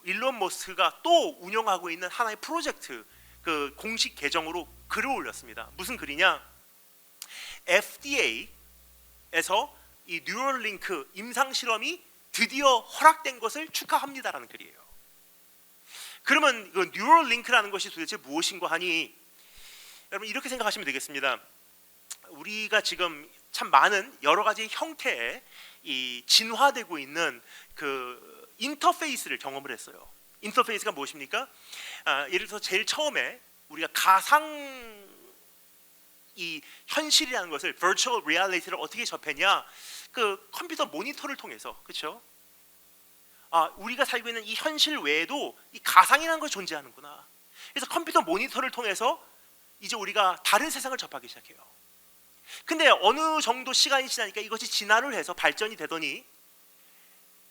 일론 머스크가 또 운영하고 있는 하나의 프로젝트 공식 계정으로 글을 올렸습니다. 무슨 글이냐? FDA에서 이 뉴럴링크 임상 실험이 드디어 허락된 것을 축하합니다라는 글이에요. 그러면 그 뉴럴링크라는 것이 도대체 무엇인가 하니 여러분 이렇게 생각하시면 되겠습니다. 우리가 지금 참 많은 여러 가지 형태의 이 진화되고 있는 인터페이스를 경험을 했어요. 인터페이스가 무엇입니까? 예를 들어서 제일 처음에 우리가 가상 이 현실이라는 것을 virtual reality를 어떻게 접했냐? 그 컴퓨터 모니터를 통해서, 그렇죠? 우리가 살고 있는 이 현실 외에도 이 가상이라는 것이 존재하는구나. 그래서 컴퓨터 모니터를 통해서 이제 우리가 다른 세상을 접하기 시작해요. 근데 어느 정도 시간이 지나니까 이것이 진화를 해서 발전이 되더니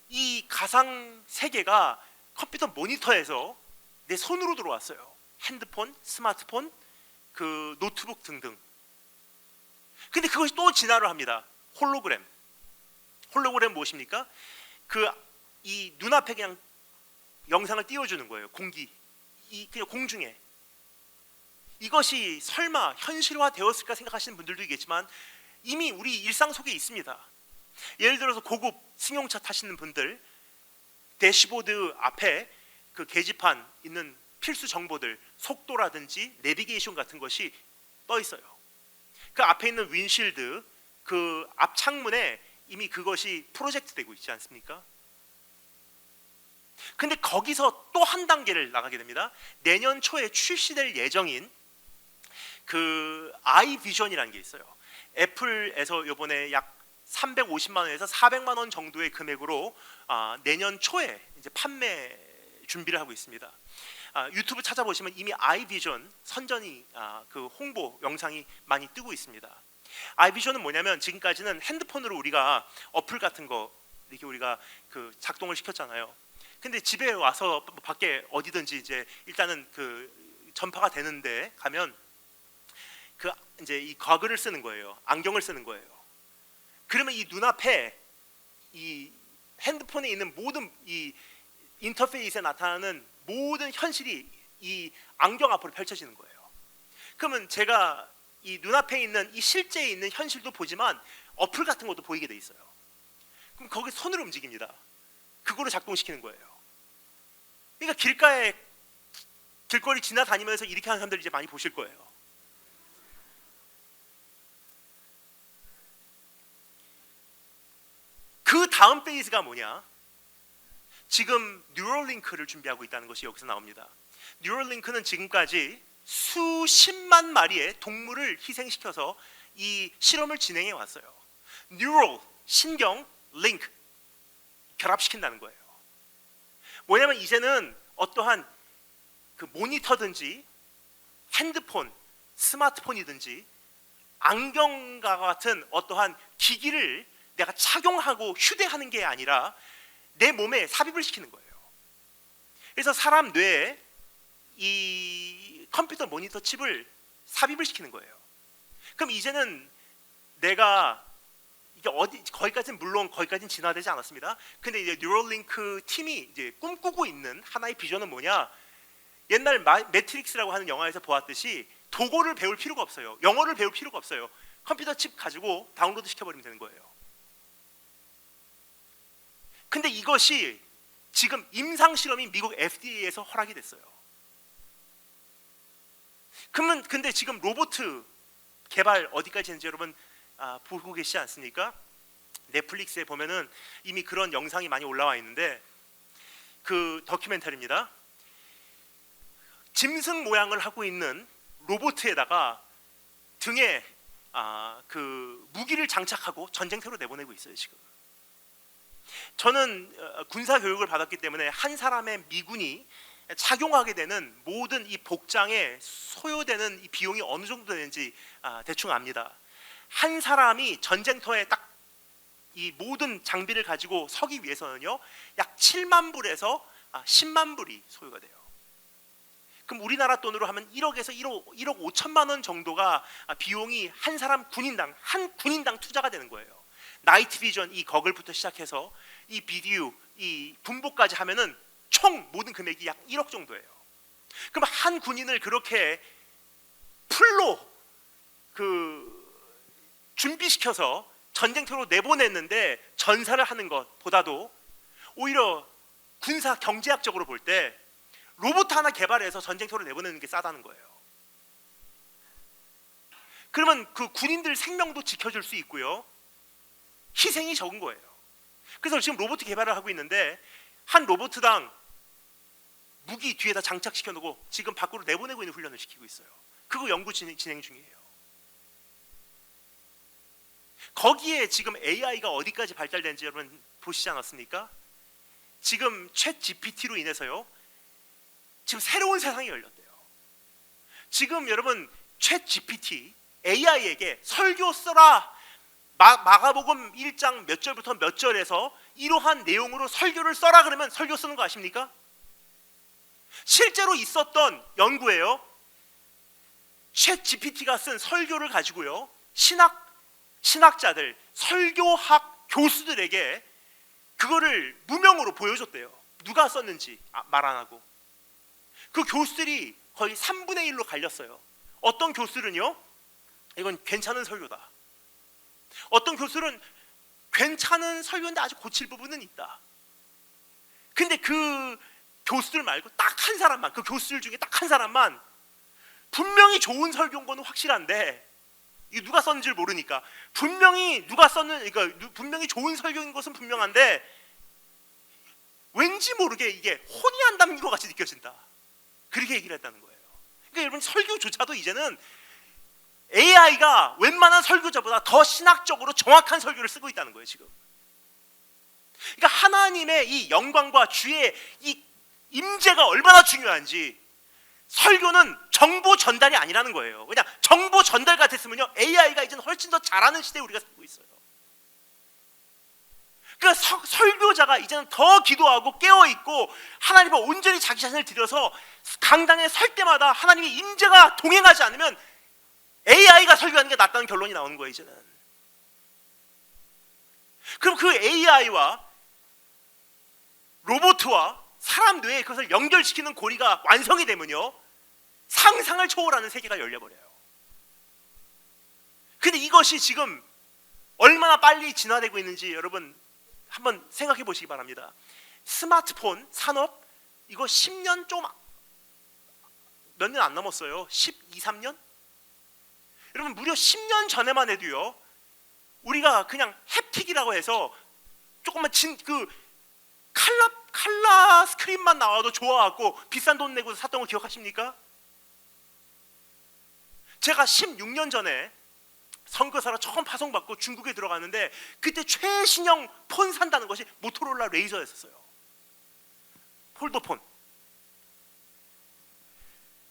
이 가상 세계가 컴퓨터 모니터에서 내 손으로 들어왔어요. 핸드폰, 스마트폰, 그 노트북 등등. 근데 그것이 또 진화를 합니다. 홀로그램 무엇입니까? 이 눈앞에 그냥 영상을 띄워주는 거예요. 그냥 공중에. 이것이 설마 현실화 되었을까 생각하시는 분들도 있겠지만 이미 우리 일상 속에 있습니다. 예를 들어서 고급 승용차 타시는 분들, 대시보드 앞에 그 계기판 있는 필수 정보들, 속도라든지 내비게이션 같은 것이 떠 있어요. 그 앞에 있는 윈실드, 그 앞 창문에 이미 그것이 프로젝트 되고 있지 않습니까? 근데 거기서 또 한 단계를 나가게 됩니다. 내년 초에 출시될 예정인 그 아이비전이라는 게 있어요. 애플에서 이번에 약 350만 원에서 400만 원 정도의 금액으로 내년 초에 이제 판매 준비를 하고 있습니다. 유튜브 찾아보시면 이미 아이비전 선전이 그 홍보 영상이 많이 뜨고 있습니다. 아이비전은 뭐냐면 지금까지는 핸드폰으로 우리가 어플 같은 거 이렇게 우리가 그 작동을 시켰잖아요. 근데 집에 와서 밖에 어디든지 이제 일단은 그 전파가 되는데 가면 그 이제 이 거글을 쓰는 거예요. 안경을 쓰는 거예요. 그러면 이 눈앞에 이 핸드폰에 있는 모든 이 인터페이스에 나타나는 모든 현실이 이 안경 앞으로 펼쳐지는 거예요. 그러면 제가 이 눈앞에 있는 이 실제에 있는 현실도 보지만 어플 같은 것도 보이게 돼 있어요. 그럼 거기 손으로 움직입니다. 그거로 작동시키는 거예요. 그러니까 길거리 지나다니면서 이렇게 하는 사람들 이제 많이 보실 거예요. 그 다음 페이지가 뭐냐? 지금 뉴럴링크를 준비하고 있다는 것이 여기서 나옵니다. 뉴럴링크는 지금까지 수십만 마리의 동물을 희생시켜서 이 실험을 진행해 왔어요. 뉴럴, 신경, 링크, 결합시킨다는 거예요. 뭐냐면 이제는 어떠한 그 모니터든지 핸드폰, 스마트폰이든지 안경과 같은 어떠한 기기를 내가 착용하고 휴대하는 게 아니라 내 몸에 삽입을 시키는 거예요. 그래서 사람 뇌에 이 컴퓨터 모니터 칩을 삽입을 시키는 거예요. 그럼 이제는 내가 이게 거기까지는 물론 거기까지는 진화되지 않았습니다. 근데 이제 뉴럴링크 팀이 이제 꿈꾸고 있는 하나의 비전은 뭐냐? 옛날 매트릭스라고 하는 영화에서 보았듯이 도구를 배울 필요가 없어요. 영어를 배울 필요가 없어요. 컴퓨터 칩 가지고 다운로드 시켜버리면 되는 거예요. 근데 이것이 지금 임상 실험이 미국 FDA에서 허락이 됐어요. 그러면 근데 지금 로봇 개발 어디까지 했는지 여러분 보고 계시지 않습니까? 넷플릭스에 보면은 이미 그런 영상이 많이 올라와 있는데 그 다큐멘터리입니다. 짐승 모양을 하고 있는 로봇에다가 등에 그 무기를 장착하고 전쟁터로 내보내고 있어요 지금. 저는 군사 교육을 받았기 때문에 한 사람의 미군이 착용하게 되는 모든 이 복장에 소요되는 이 비용이 어느 정도 되는지 대충 압니다. 한 사람이 전쟁터에 딱 이 모든 장비를 가지고 서기 위해서는요 약 7만 불에서 10만 불이 소요가 돼요. 그럼 우리나라 돈으로 하면 1억에서 1억 5천만 원 정도가 비용이 한 군인당 투자가 되는 거예요. 나이트 비전 이 거글부터 시작해서 이 비디오 이 분보까지 하면은 총 모든 금액이 약 1억 정도예요. 그럼 한 군인을 그렇게 풀로 준비시켜서 전쟁터로 내보냈는데 전사를 하는 것보다도 오히려 군사 경제학적으로 볼 때 로봇 하나 개발해서 전쟁터로 내보내는 게 싸다는 거예요. 그러면 그 군인들 생명도 지켜줄 수 있고요. 희생이 적은 거예요. 그래서 지금 로봇 개발을 하고 있는데 한 로봇당 무기 뒤에다 장착시켜 놓고 지금 밖으로 내보내고 있는 훈련을 시키고 있어요. 그거 연구 진행 중이에요. 거기에 지금 AI가 어디까지 발달된지 여러분 보시지 않았습니까? 지금 챗 GPT로 인해서요, 지금 새로운 세상이 열렸대요. 지금 여러분 챗 GPT AI에게 설교 써라, 마가복음 1장 몇 절부터 몇 절에서 이러한 내용으로 설교를 써라 그러면 설교 쓰는 거 아십니까? 실제로 있었던 연구예요. 챗 GPT가 쓴 설교를 가지고요, 신학자들, 설교학 교수들에게 그거를 무명으로 보여줬대요. 누가 썼는지 말 안 하고. 그 교수들이 거의 3분의 1로 갈렸어요. 어떤 교수들은요, 이건 괜찮은 설교다. 어떤 교수들은 괜찮은 설교인데 아주 고칠 부분은 있다. 근데 그 교수들 말고 딱 한 사람만, 그 교수들 중에 딱 한 사람만 분명히 좋은 설교인 거는 확실한데, 이게 누가 썼는지를 모르니까 분명히 누가 썼는, 그러니까 분명히 좋은 설교인 것은 분명한데 왠지 모르게 이게 혼이 안 담긴 것 같이 느껴진다. 그렇게 얘기를 했다는 거예요. 그러니까 여러분 설교조차도 이제는 AI가 웬만한 설교자보다 더 신학적으로 정확한 설교를 쓰고 있다는 거예요 지금. 그러니까 하나님의 이 영광과 주의 이 임재가 얼마나 중요한지, 설교는 정보 전달이 아니라는 거예요. 그냥 정보 전달 같았으면요, AI가 이제는 훨씬 더 잘하는 시대에 우리가 살고 있어요. 그러니까 설교자가 이제는 더 기도하고 깨어있고 하나님과 온전히 자기 자신을 들여서 강단에 설 때마다 하나님의 임재가 동행하지 않으면 AI가 설교하는 게 낫다는 결론이 나오는 거예요 이제는. 그럼 그 AI와 로봇과 사람 뇌에 그것을 연결시키는 고리가 완성이 되면요, 상상을 초월하는 세계가 열려버려요. 근데 이것이 지금 얼마나 빨리 진화되고 있는지 여러분 한번 생각해 보시기 바랍니다. 스마트폰 산업, 이거 10년 좀 몇 년 안 넘었어요. 12, 3년? 여러분 무려 10년 전에만 해도요, 우리가 그냥 햅틱이라고 해서 조금만 칼라 스크린만 나와도 좋아하고 비싼 돈 내고 샀던 거 기억하십니까? 제가 16년 전에 선교사로 처음 파송받고 중국에 들어갔는데 그때 최신형 폰 산다는 것이 모토로라 레이저였었어요. 폴더폰.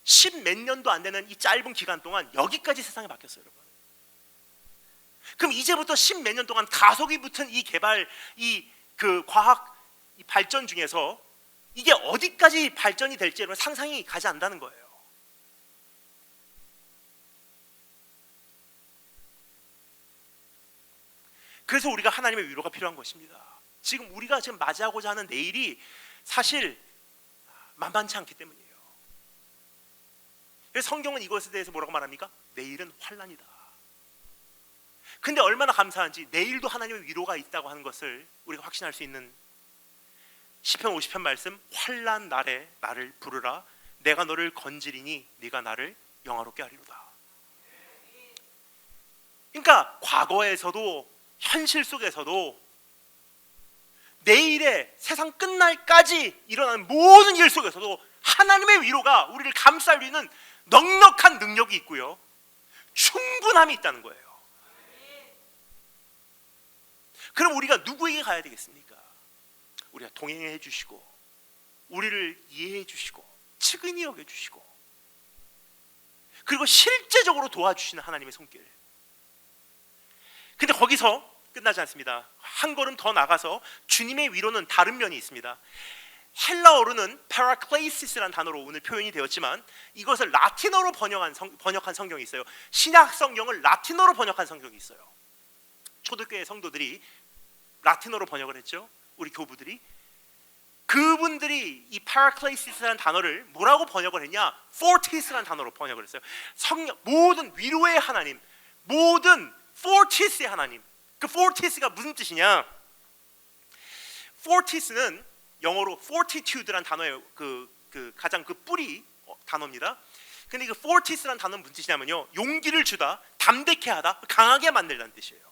10 몇 년도 안 되는 이 짧은 기간 동안 여기까지 세상이 바뀌었어요 여러분. 그럼 이제부터 10 몇 년 동안 가속이 붙은 이 개발, 이 그 과학 이 발전 중에서 이게 어디까지 발전이 될지 여러분 상상이 가지 않는다는 거예요. 그래서 우리가 하나님의 위로가 필요한 것입니다. 지금 우리가 지금 맞이하고자 하는 내일이 사실 만만치 않기 때문이에요. 그래서 성경은 이것에 대해서 뭐라고 말합니까? 내일은 환난이다. 근데 얼마나 감사한지 내일도 하나님의 위로가 있다고 하는 것을 우리가 확신할 수 있는 시편 50편 말씀, 환난 날에 나를 부르라 내가 너를 건지리니 네가 나를 영화롭게 하리로다. 그러니까 과거에서도 현실 속에서도 내일의 세상 끝날까지 일어나는 모든 일 속에서도 하나님의 위로가 우리를 감쌀 수 있는 넉넉한 능력이 있고요, 충분함이 있다는 거예요. 그럼 우리가 누구에게 가야 되겠습니까? 우리가 동행해 주시고 우리를 이해해 주시고 측은히 여겨 주시고 그리고 실제적으로 도와주시는 하나님의 손길. 근데 거기서 끝나지 않습니다. 한 걸음 더 나가서 주님의 위로는 다른 면이 있습니다. 헬라어로는 파라클레이시스라는 단어로 오늘 표현이 되었지만 이것을 라틴어로 번역한 성경이 있어요. 신약 성경을 라틴어로 번역한 성경이 있어요. 초대교회 성도들이 라틴어로 번역을 했죠. 우리 교부들이. 그분들이 이 파라클레이시스라는 단어를 뭐라고 번역을 했냐? 포티스라는 단어로 번역을 했어요. 성령, 모든 위로의 하나님, 모든 포티스의 하나님. 그 포티스가 무슨 뜻이냐? 포티스는 영어로 fortitude라는 단어예요. 그 가장 그 뿌리 단어입니다. 근데 그 fortis라는 단어는 무슨 뜻이냐면요, 용기를 주다, 담대케 하다, 강하게 만들다는 뜻이에요.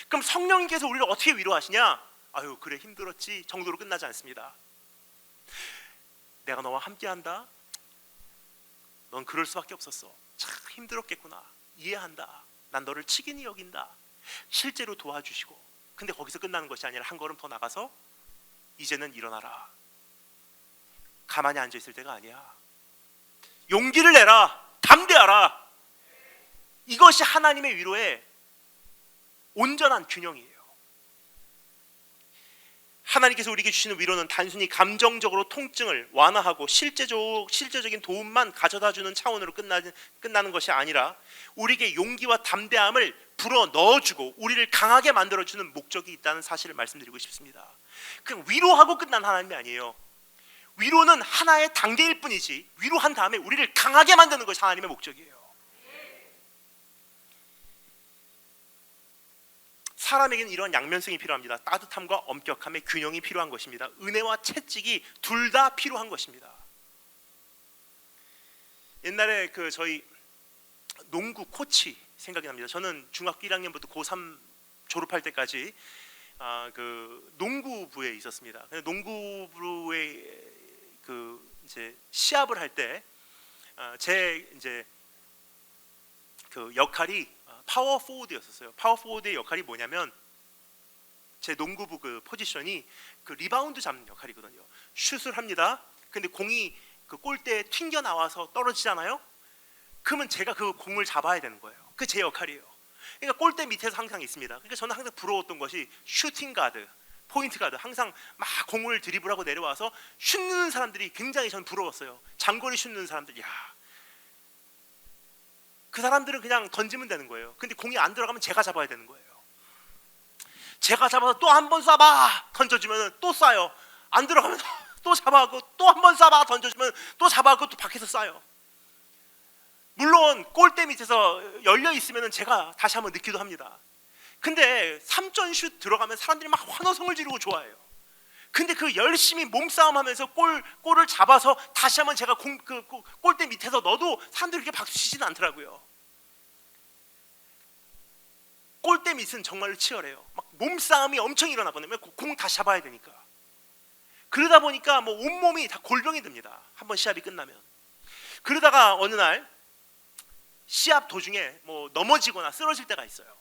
그럼 성령님께서 우리를 어떻게 위로하시냐? 아유 그래 힘들었지 정도로 끝나지 않습니다. 내가 너와 함께한다. 넌 그럴 수밖에 없었어. 참 힘들었겠구나. 이해한다. 난 너를 치긴히 여긴다. 실제로 도와주시고, 근데 거기서 끝나는 것이 아니라 한 걸음 더 나가서 이제는 일어나라. 가만히 앉아 있을 때가 아니야. 용기를 내라. 담대하라. 이것이 하나님의 위로의 온전한 균형이에요. 하나님께서 우리에게 주시는 위로는 단순히 감정적으로 통증을 완화하고 실제적인 도움만 가져다주는 차원으로 끝나는 것이 아니라 우리에게 용기와 담대함을 불어 넣어주고 우리를 강하게 만들어주는 목적이 있다는 사실을 말씀드리고 싶습니다. 그냥 위로하고 끝난 하나님이 아니에요. 위로는 하나의 단계일 뿐이지, 위로한 다음에 우리를 강하게 만드는 것이 하나님의 목적이에요. 사람에게는 이런 양면성이 필요합니다. 따뜻함과 엄격함의 균형이 필요한 것입니다. 은혜와 채찍이 둘 다 필요한 것입니다. 옛날에 저희 농구 코치 생각이 납니다. 저는 중학교 1학년부터 고3 졸업할 때까지 농구부에 있었습니다. 농구부에 이제 시합을 할 때 제 이제 역할이 파워 포워드였었어요. 파워 포워드의 역할이 뭐냐면 제 농구부 포지션이 리바운드 잡는 역할이거든요. 슛을 합니다. 근데 공이 골대에 튕겨 나와서 떨어지잖아요. 그러면 제가 그 공을 잡아야 되는 거예요. 그게 제 역할이에요. 그러니까 골대 밑에서 항상 있습니다. 그러니까 저는 항상 부러웠던 것이 슈팅 가드, 포인트 가드, 항상 막 공을 드리블하고 내려와서 슛 넣는 사람들이 굉장히 저는 부러웠어요. 장거리 슛 넣는 사람들, 그 사람들은 그냥 던지면 되는 거예요. 근데 공이 안 들어가면 제가 잡아야 되는 거예요. 제가 잡아서 또 한 번 쏴봐 던져주면 또 쏴요. 안 들어가면 또 잡아하고 또 한 번 쏴봐 던져주면 또 잡아하고 또 밖에서 쏴요. 물론 골대 밑에서 열려 있으면 제가 다시 한번 넣기도 합니다. 근데 3점 슛 들어가면 사람들이 막 환호성을 지르고 좋아해요. 근데 열심히 몸싸움하면서 골을 잡아서 다시 한번 제가 골대 밑에서 넣어도 사람들이 그렇게 박수 치지는 않더라고요. 골대 밑은 정말로 치열해요. 막 몸싸움이 엄청 일어나거든요. 공 다시 잡아야 되니까. 그러다 보니까 온몸이 다 골병이 듭니다. 한번 시합이 끝나면. 그러다가 어느 날 시합 도중에 넘어지거나 쓰러질 때가 있어요.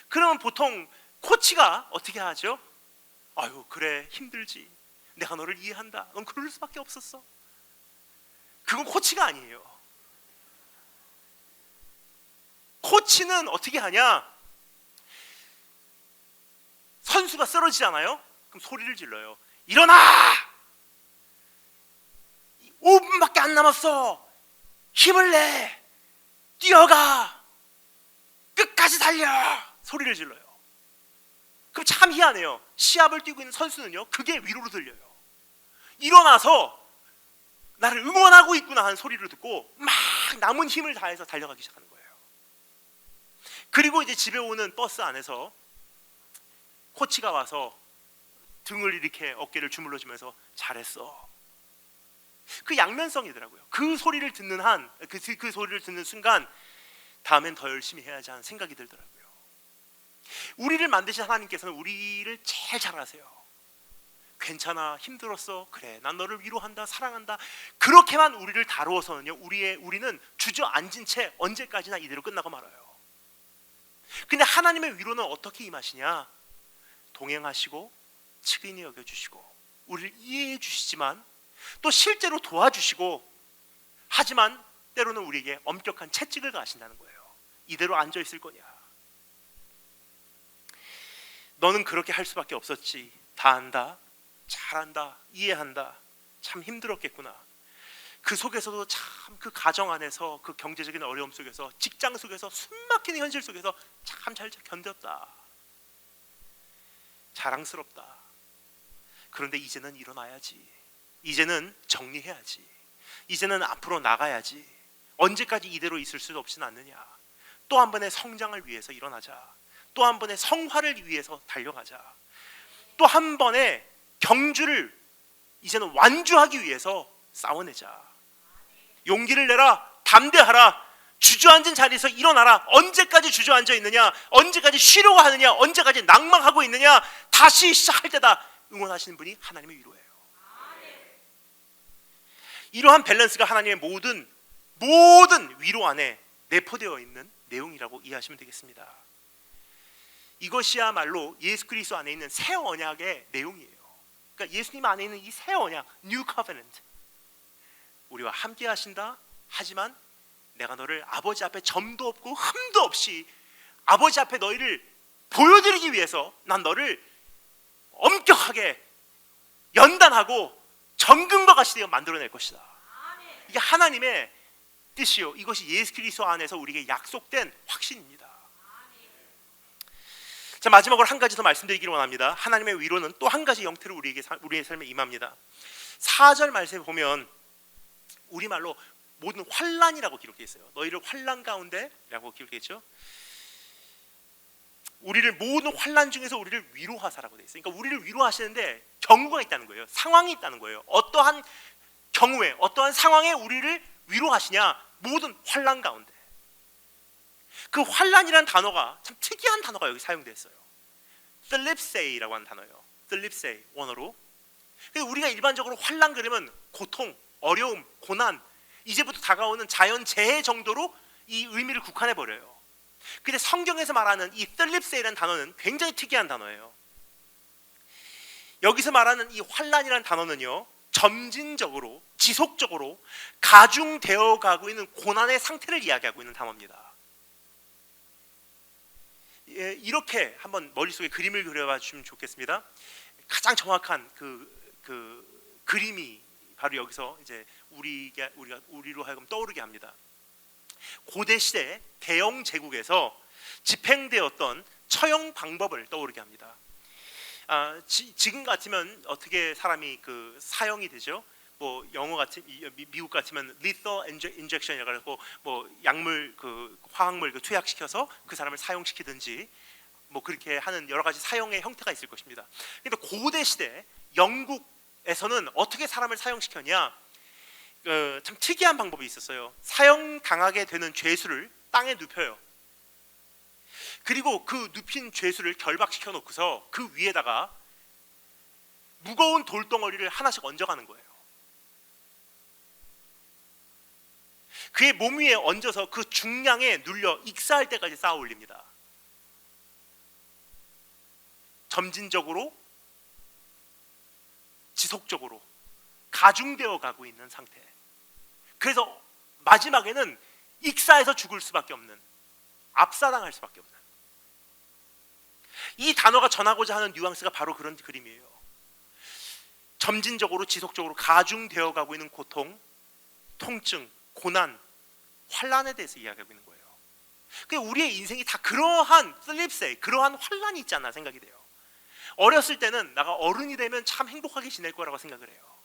그러면 보통 코치가 어떻게 하죠? 아유, 그래, 힘들지. 내가 너를 이해한다. 넌 그럴 수밖에 없었어. 그건 코치가 아니에요. 코치는 어떻게 하냐? 선수가 쓰러지잖아요. 그럼 소리를 질러요. 일어나! 5분밖에 안 남았어. 힘을 내. 뛰어가. 끝까지 달려. 소리를 질러요. 그럼 참 희한해요. 시합을 뛰고 있는 선수는요, 그게 위로로 들려요. 일어나서 나를 응원하고 있구나 하는 소리를 듣고 막 남은 힘을 다해서 달려가기 시작하는 거예요. 그리고 이제 집에 오는 버스 안에서 코치가 와서 등을 이렇게 어깨를 주물러주면서 잘했어. 그 양면성이더라고요. 그 소리를 듣는 그 소리를 듣는 순간 다음엔 더 열심히 해야지 하는 생각이 들더라고요. 우리를 만드신 하나님께서는 우리를 제일 잘 아세요. 괜찮아, 힘들었어, 그래, 난 너를 위로한다, 사랑한다. 그렇게만 우리를 다루어서는요, 우리는 주저앉은 채 언제까지나 이대로 끝나고 말아요. 근데 하나님의 위로는 어떻게 임하시냐? 동행하시고 측은히 여겨주시고 우리를 이해해 주시지만 또 실제로 도와주시고, 하지만 때로는 우리에게 엄격한 채찍을 가하신다는 거예요. 이대로 앉아 있을 거냐? 너는 그렇게 할 수밖에 없었지. 다 안다, 잘한다, 이해한다. 참 힘들었겠구나. 그 속에서도 참 그 가정 안에서, 그 경제적인 어려움 속에서, 직장 속에서, 숨막히는 현실 속에서 참 잘 견뎠다. 자랑스럽다. 그런데 이제는 일어나야지. 이제는 정리해야지. 이제는 앞으로 나가야지. 언제까지 이대로 있을 수 없지는 않느냐. 또 한 번의 성장을 위해서 일어나자. 또 한 번의 성화를 위해서 달려가자. 또 한 번의 경주를 이제는 완주하기 위해서 싸워내자. 용기를 내라. 담대하라. 주저앉은 자리에서 일어나라. 언제까지 주저앉아 있느냐? 언제까지 쉬려고 하느냐? 언제까지 낭망하고 있느냐? 다시 시작할 때다. 응원하시는 분이 하나님의 위로예요. 이러한 밸런스가 하나님의 모든 위로 안에 내포되어 있는 내용이라고 이해하시면 되겠습니다. 이것이야말로 예수 그리스도 안에 있는 새 언약의 내용이에요. 그러니까 예수님 안에 있는 이 새 언약, New Covenant, 우리와 함께 하신다. 하지만 내가 너를 아버지 앞에 점도 없고 흠도 없이 아버지 앞에 너희를 보여드리기 위해서 난 너를 엄격하게 연단하고 정금과 같이 되어 만들어낼 것이다. 이게 하나님의 뜻이요, 이것이 예수 그리스도 안에서 우리에게 약속된 확신입니다. 자, 마지막으로 한 가지 더 말씀드리기를 원합니다. 하나님의 위로는 또 한 가지 형태로 우리의 삶에 임합니다. 4절 말씀에 보면 우리말로 모든 환난이라고 기록되어 있어요. 너희를 환난 가운데라고 기록되어 있죠. 우리를 모든 환난 중에서 우리를 위로하사라고 되어 있어요. 그러니까 우리를 위로하시는데 경우가 있다는 거예요. 상황이 있다는 거예요. 어떠한 경우에, 어떠한 상황에 우리를 위로하시냐? 모든 환난 가운데. 그 환난이라는 단어가 참 특이한 단어가 여기 사용됐어요. thlipsei라고 하는 단어예요. thlipsei 원어로. 우리가 일반적으로 환난 그러면 고통, 어려움, 고난, 이제부터 다가오는 자연 재해 정도로 이 의미를 국한해 버려요. 근데 성경에서 말하는 이 thlipsei라는 단어는 굉장히 특이한 단어예요. 여기서 말하는 이 환난이라는 단어는요, 점진적으로, 지속적으로 가중되어 가고 있는 고난의 상태를 이야기하고 있는 단어입니다. 예, 이렇게 한번 머릿속에 그림을 그려봐 주시면 좋겠습니다. 가장 정확한 그 그림이 바로 여기서 이제 우리로 하여금 떠오르게 합니다. 고대 시대 대영 제국에서 집행되었던 처형 방법을 떠오르게 합니다. 지금 같으면 어떻게 사람이 그 사형이 되죠? 뭐 영어 같은 미국 같으면 lethal injection이라고 해서 뭐 약물 그 화학물 그 투약시켜서 그 사람을 사형시키든지 뭐 그렇게 하는 여러 가지 사형의 형태가 있을 것입니다. 근데 고대 시대 영국에서는 어떻게 사람을 사형시켰냐? 참 특이한 방법이 있었어요. 사형 당하게 되는 죄수를 땅에 눕혀요. 그리고 그 눕힌 죄수를 결박시켜 놓고서 그 위에다가 무거운 돌덩어리를 하나씩 얹어가는 거예요. 그의 몸 위에 얹어서 그 중량에 눌려 익사할 때까지 쌓아 올립니다. 점진적으로, 지속적으로 가중되어 가고 있는 상태. 그래서 마지막에는 익사해서 죽을 수밖에 없는, 압사당할 수밖에 없는. 이 단어가 전하고자 하는 뉘앙스가 바로 그런 그림이에요. 점진적으로, 지속적으로 가중되어 가고 있는 고통, 통증, 고난, 환난에 대해서 이야기하고 있는 거예요. 우리의 인생이 다 그러한 슬립세, 그러한 환난이 있지 않나 생각이 돼요. 어렸을 때는 내가 어른이 되면 참 행복하게 지낼 거라고 생각을 해요.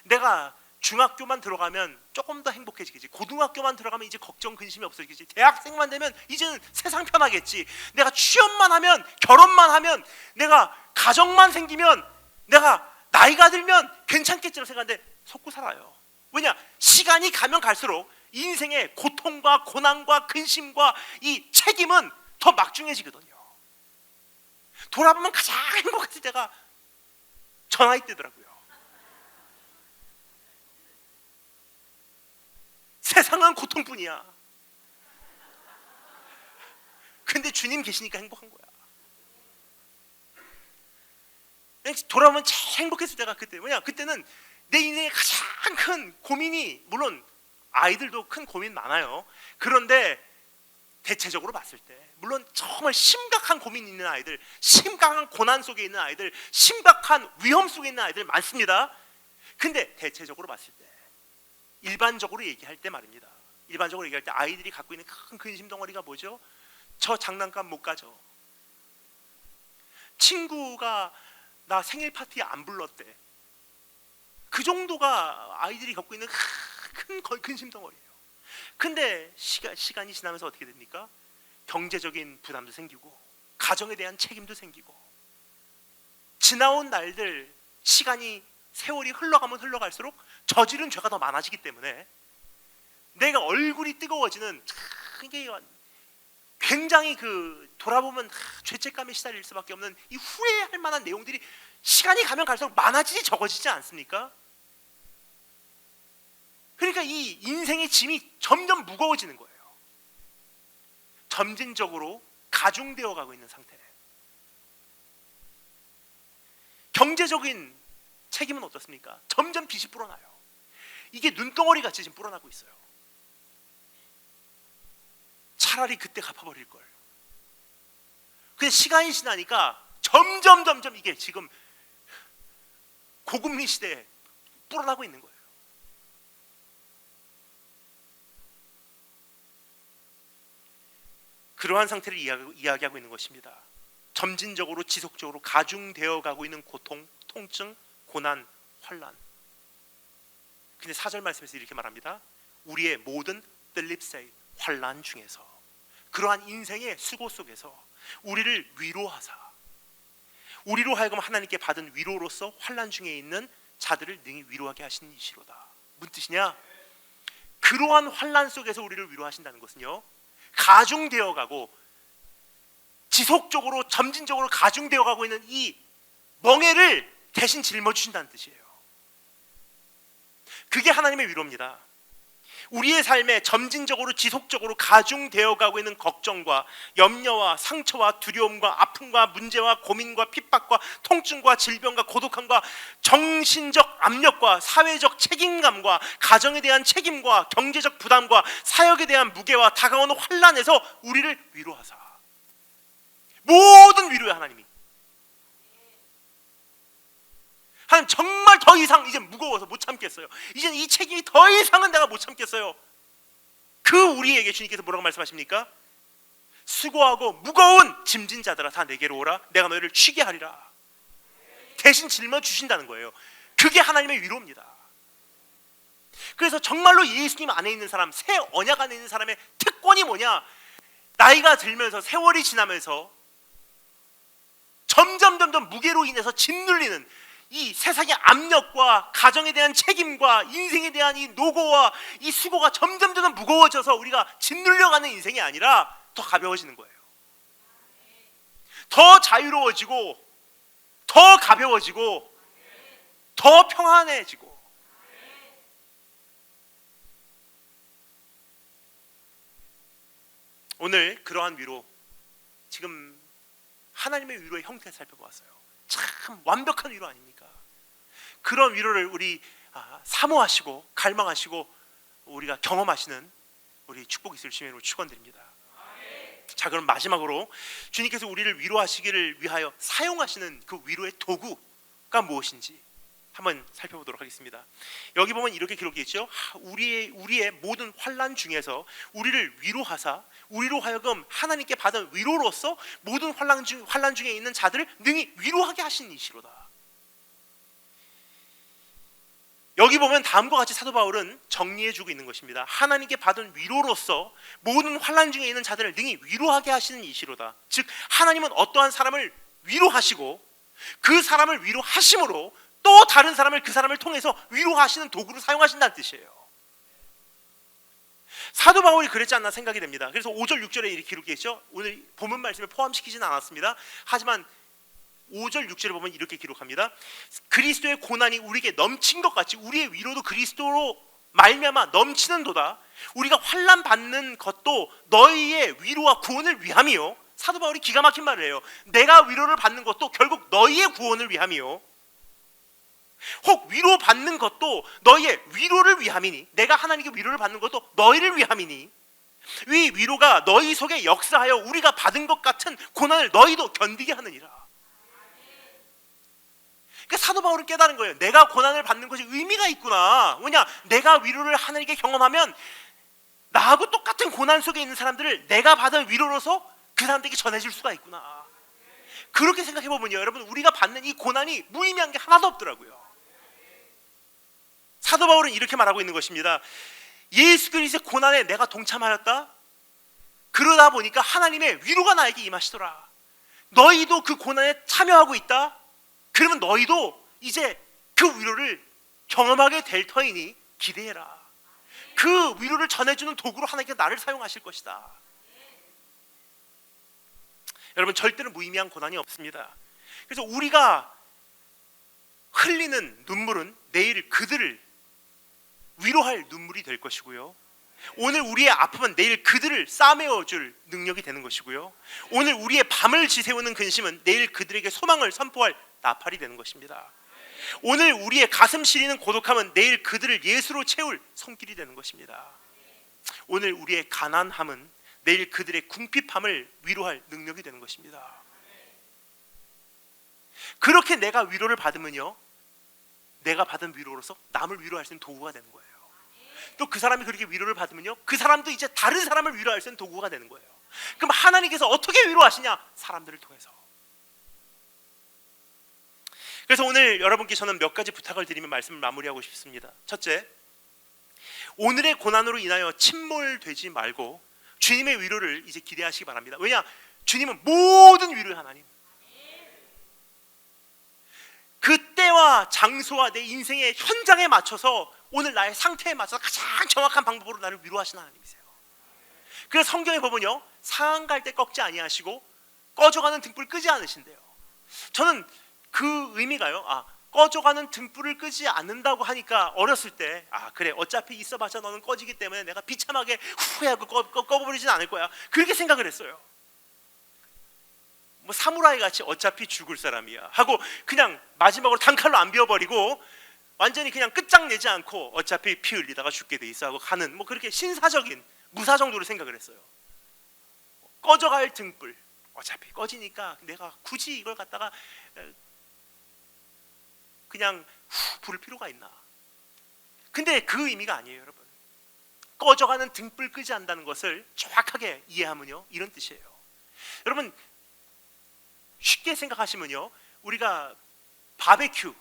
내가 중학교만 들어가면 조금 더 행복해지겠지. 고등학교만 들어가면 이제 걱정 근심이 없어지겠지. 대학생만 되면 이제는 세상 편하겠지. 내가 취업만 하면, 결혼만 하면, 내가 가정만 생기면, 내가 나이가 들면 괜찮겠지라고 생각하는데 속고 살아요. 왜냐? 시간이 가면 갈수록 인생의 고통과 고난과 근심과 이 책임은 더 막중해지거든요. 돌아보면 가장 행복했을 때가 저 나이 때더라고요. 세상은 고통뿐이야. 근데 주님 계시니까 행복한 거야. 돌아보면 제일 행복했을 때가 그때. 뭐냐? 그때는 내 인생의 가장 큰 고민이, 물론 아이들도 큰 고민 많아요. 그런데 대체적으로 봤을 때, 물론 정말 심각한 고민 있는 아이들, 심각한 고난 속에 있는 아이들, 심각한 위험 속에 있는 아이들 많습니다. 근데 대체적으로 봤을 때, 일반적으로 얘기할 때 말입니다. 일반적으로 얘기할 때 아이들이 갖고 있는 큰 근심 덩어리가 뭐죠? 저 장난감 못 가져. 친구가 나 생일 파티에 안 불렀대. 그 정도가 아이들이 갖고 있는 큰 근심 덩어리예요. 근데 시간이 지나면서 어떻게 됩니까? 경제적인 부담도 생기고, 가정에 대한 책임도 생기고, 지나온 날들, 시간이, 세월이 흘러가면 흘러갈수록 저지른 죄가 더 많아지기 때문에 내가 얼굴이 뜨거워지는, 이게 굉장히 돌아보면 죄책감에 시달릴 수밖에 없는 이 후회할 만한 내용들이 시간이 가면 갈수록 많아지지 적어지지 않습니까? 그러니까 이 인생의 짐이 점점 무거워지는 거예요. 점진적으로 가중되어 가고 있는 상태. 경제적인 책임은 어떻습니까? 점점 빚이 불어나요. 이게 눈덩어리 같이 지금 불어나고 있어요. 차라리 그때 갚아버릴 걸. 근데 시간이 지나니까 점점 이게 지금 고금리 시대에 불어나고 있는 거예요. 그러한 상태를 이야기하고 있는 것입니다. 점진적으로 지속적으로 가중되어 가고 있는 고통, 통증, 고난, 환난. 근데 4절 말씀에서 이렇게 말합니다. 우리의 모든 뜰립사이 환난 중에서, 그러한 인생의 수고 속에서 우리를 위로하사, 우리로 하여금 하나님께 받은 위로로서 환난 중에 있는 자들을 능히 위로하게 하시는 이시로다. 무슨 뜻이냐? 그러한 환난 속에서 우리를 위로하신다는 것은요, 가중되어 가고 지속적으로 점진적으로 가중되어 가고 있는 이 멍에를 대신 짊어주신다는 뜻이에요. 그게 하나님의 위로입니다. 우리의 삶에 점진적으로 지속적으로 가중되어 가고 있는 걱정과 염려와 상처와 두려움과 아픔과 문제와 고민과 핍박과 통증과 질병과 고독함과 정신적 압력과 사회적 책임감과 가정에 대한 책임과 경제적 부담과 사역에 대한 무게와 다가오는 환난에서 우리를 위로하사, 모든 위로야 하나님이. 하나님 정말 더 이상 이제 무거워서 못 참겠어요. 이제는 이 책임이 더 이상은 내가 못 참겠어요. 그 우리에게 주님께서 뭐라고 말씀하십니까? 수고하고 무거운 짐진 자들아 다 내게로 오라. 내가 너희를 쉬게 하리라. 대신 짊어주신다는 거예요. 그게 하나님의 위로입니다. 그래서 정말로 예수님 안에 있는 사람, 새 언약 안에 있는 사람의 특권이 뭐냐? 나이가 들면서 세월이 지나면서 점점 무게로 인해서 짓눌리는 이 세상의 압력과 가정에 대한 책임과 인생에 대한 이 노고와 이 수고가 점점 무거워져서 우리가 짓눌려가는 인생이 아니라 더 가벼워지는 거예요. 더 자유로워지고, 더 가벼워지고, 더 평안해지고. 오늘 그러한 위로, 지금 하나님의 위로의 형태를 살펴보았어요. 참 완벽한 위로 아닙니까? 그런 위로를 우리 사모하시고 갈망하시고 우리가 경험하시는 우리 축복이 있을 주님으로 축원드립니다. 자, 그럼 마지막으로 주님께서 우리를 위로하시기를 위하여 사용하시는 그 위로의 도구가 무엇인지 한번 살펴보도록 하겠습니다. 여기 보면 이렇게 기록되어 있죠. 우리의 모든 환난 중에서 우리를 위로하사 우리로 하여금 하나님께 받은 위로로서 모든 환난 중에 있는 자들을 능히 위로하게 하신 이시로다. 여기 보면 다음과 같이 사도 바울은 정리해주고 있는 것입니다. 하나님께 받은 위로로서 모든 환난 중에 있는 자들을 능히 위로하게 하시는 이시로다. 즉 하나님은 어떠한 사람을 위로하시고 그 사람을 위로하심으로 또 다른 사람을 그 사람을 통해서 위로하시는 도구로 사용하신다는 뜻이에요. 사도 바울이 그랬지 않나 생각이 됩니다. 그래서 5절 6절에 이렇게 기록되어 있죠. 오늘 본문 말씀에 포함시키지는 않았습니다. 하지만 5절 6절에 보면 이렇게 기록합니다. 그리스도의 고난이 우리에게 넘친 것 같이 우리의 위로도 그리스도로 말미암아 넘치는도다. 우리가 환난 받는 것도 너희의 위로와 구원을 위함이요. 사도 바울이 기가 막힌 말을 해요. 내가 위로를 받는 것도 결국 너희의 구원을 위함이요. 혹 위로받는 것도 너희의 위로를 위함이니, 내가 하나님께 위로를 받는 것도 너희를 위함이니, 이 위로가 너희 속에 역사하여 우리가 받은 것 같은 고난을 너희도 견디게 하느니라. 그러니까 사도 바울은 깨달은 거예요. 내가 고난을 받는 것이 의미가 있구나. 왜냐? 내가 위로를 하나님께 경험하면 나하고 똑같은 고난 속에 있는 사람들을 내가 받은 위로로서 그 사람들에게 전해줄 수가 있구나. 그렇게 생각해보면요, 여러분, 우리가 받는 이 고난이 무의미한 게 하나도 없더라고요. 사도 바울은 이렇게 말하고 있는 것입니다. 예수 그리스도의 고난에 내가 동참하였다. 그러다 보니까 하나님의 위로가 나에게 임하시더라. 너희도 그 고난에 참여하고 있다. 그러면 너희도 이제 그 위로를 경험하게 될 터이니 기대해라. 그 위로를 전해주는 도구로 하나님께서 나를 사용하실 것이다. 여러분, 절대로 무의미한 고난이 없습니다. 그래서 우리가 흘리는 눈물은 내일 그들을 위로할 눈물이 될 것이고요, 오늘 우리의 아픔은 내일 그들을 싸매어줄 능력이 되는 것이고요, 오늘 우리의 밤을 지새우는 근심은 내일 그들에게 소망을 선포할 나팔이 되는 것입니다. 오늘 우리의 가슴 시리는 고독함은 내일 그들을 예수로 채울 손길이 되는 것입니다. 오늘 우리의 가난함은 내일 그들의 궁핍함을 위로할 능력이 되는 것입니다. 그렇게 내가 위로를 받으면요, 내가 받은 위로로서 남을 위로할 수 있는 도구가 되는 거예요. 또 그 사람이 그렇게 위로를 받으면요, 그 사람도 이제 다른 사람을 위로할 수 있는 도구가 되는 거예요. 그럼 하나님께서 어떻게 위로하시냐? 사람들을 통해서. 그래서 오늘 여러분께 저는 몇 가지 부탁을 드리며 말씀을 마무리하고 싶습니다. 첫째, 오늘의 고난으로 인하여 침몰되지 말고 주님의 위로를 이제 기대하시기 바랍니다. 왜냐? 주님은 모든 위로의 하나님. 그때와 장소와 내 인생의 현장에 맞춰서 오늘 나의 상태에 맞춰서 가장 정확한 방법으로 나를 위로하시는 하나님이세요. 그래서 성경에 보면요, 상한 갈 때 꺾지 아니하시고 꺼져가는 등불 끄지 않으신대요. 저는 그 의미가요, 꺼져가는 등불을 끄지 않는다고 하니까 어렸을 때 그래, 어차피 있어봤자 너는 꺼지기 때문에 내가 비참하게 후회하고 꺼버리진 않을 거야, 그렇게 생각을 했어요. 뭐 사무라이 같이 어차피 죽을 사람이야 하고 그냥 마지막으로 단칼로 안 비워버리고 완전히 그냥 끝장내지 않고 어차피 피 흘리다가 죽게 돼 있어 하고 가는, 뭐 그렇게 신사적인 무사 정도로 생각을 했어요. 꺼져갈 등불, 어차피 꺼지니까 내가 굳이 이걸 갖다가 그냥 부를 필요가 있나? 근데 그 의미가 아니에요, 여러분. 꺼져가는 등불 끄지 않는다는 것을 정확하게 이해하면요, 이런 뜻이에요. 여러분, 쉽게 생각하시면요, 우리가 바베큐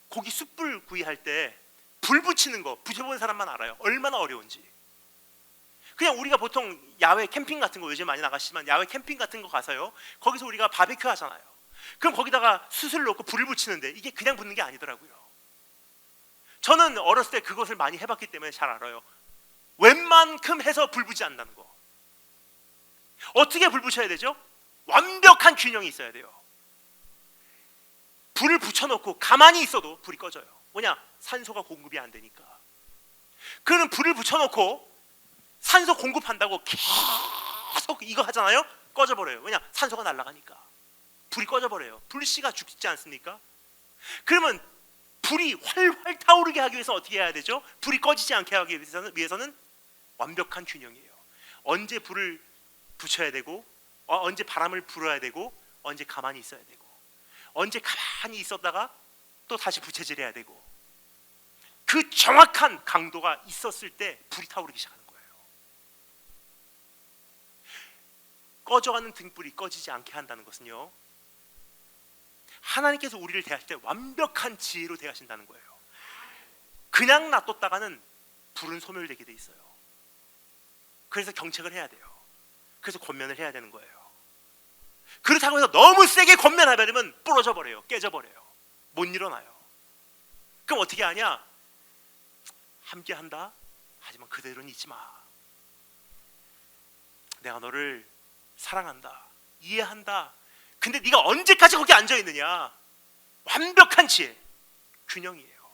고기 숯불 구이 할 때 불 붙이는 거 붙여본 사람만 알아요. 얼마나 어려운지. 그냥 우리가 보통 야외 캠핑 같은 거 요즘 많이 나가시지만 야외 캠핑 같은 거 가서요, 거기서 우리가 바베큐 하잖아요. 그럼 거기다가 숯을 넣고 불을 붙이는데 이게 그냥 붙는 게 아니더라고요. 저는 어렸을 때 그것을 많이 해봤기 때문에 잘 알아요. 웬만큼 해서 불 붙지 않는다는 거. 어떻게 불 붙여야 되죠? 완벽한 균형이 있어야 돼요. 불을 붙여놓고 가만히 있어도 불이 꺼져요. 뭐냐? 산소가 공급이 안 되니까. 그는 불을 붙여놓고 산소 공급한다고 계속 이거 하잖아요? 꺼져버려요. 왜냐? 산소가 날아가니까. 불이 꺼져버려요. 불씨가 죽지 않습니까? 그러면 불이 활활 타오르게 하기 위해서 어떻게 해야 되죠? 불이 꺼지지 않게 하기 위해서는 완벽한 균형이에요. 언제 불을 붙여야 되고, 언제 바람을 불어야 되고, 언제 가만히 있어야 되고, 언제 가만히 있었다가 또 다시 부채질해야 되고, 그 정확한 강도가 있었을 때 불이 타오르기 시작하는 거예요. 꺼져가는 등불이 꺼지지 않게 한다는 것은요, 하나님께서 우리를 대하실 때 완벽한 지혜로 대하신다는 거예요. 그냥 놔뒀다가는 불은 소멸되게 돼 있어요. 그래서 경책을 해야 돼요. 그래서 권면을 해야 되는 거예요. 그렇다고 해서 너무 세게 권면해버리면 부러져 버려요. 깨져 버려요. 못 일어나요. 그럼 어떻게 하냐? 함께 한다. 하지만 그대로는 있지 마. 내가 너를 사랑한다. 이해한다. 근데 네가 언제까지 거기 앉아 있느냐? 완벽한 지혜, 균형이에요.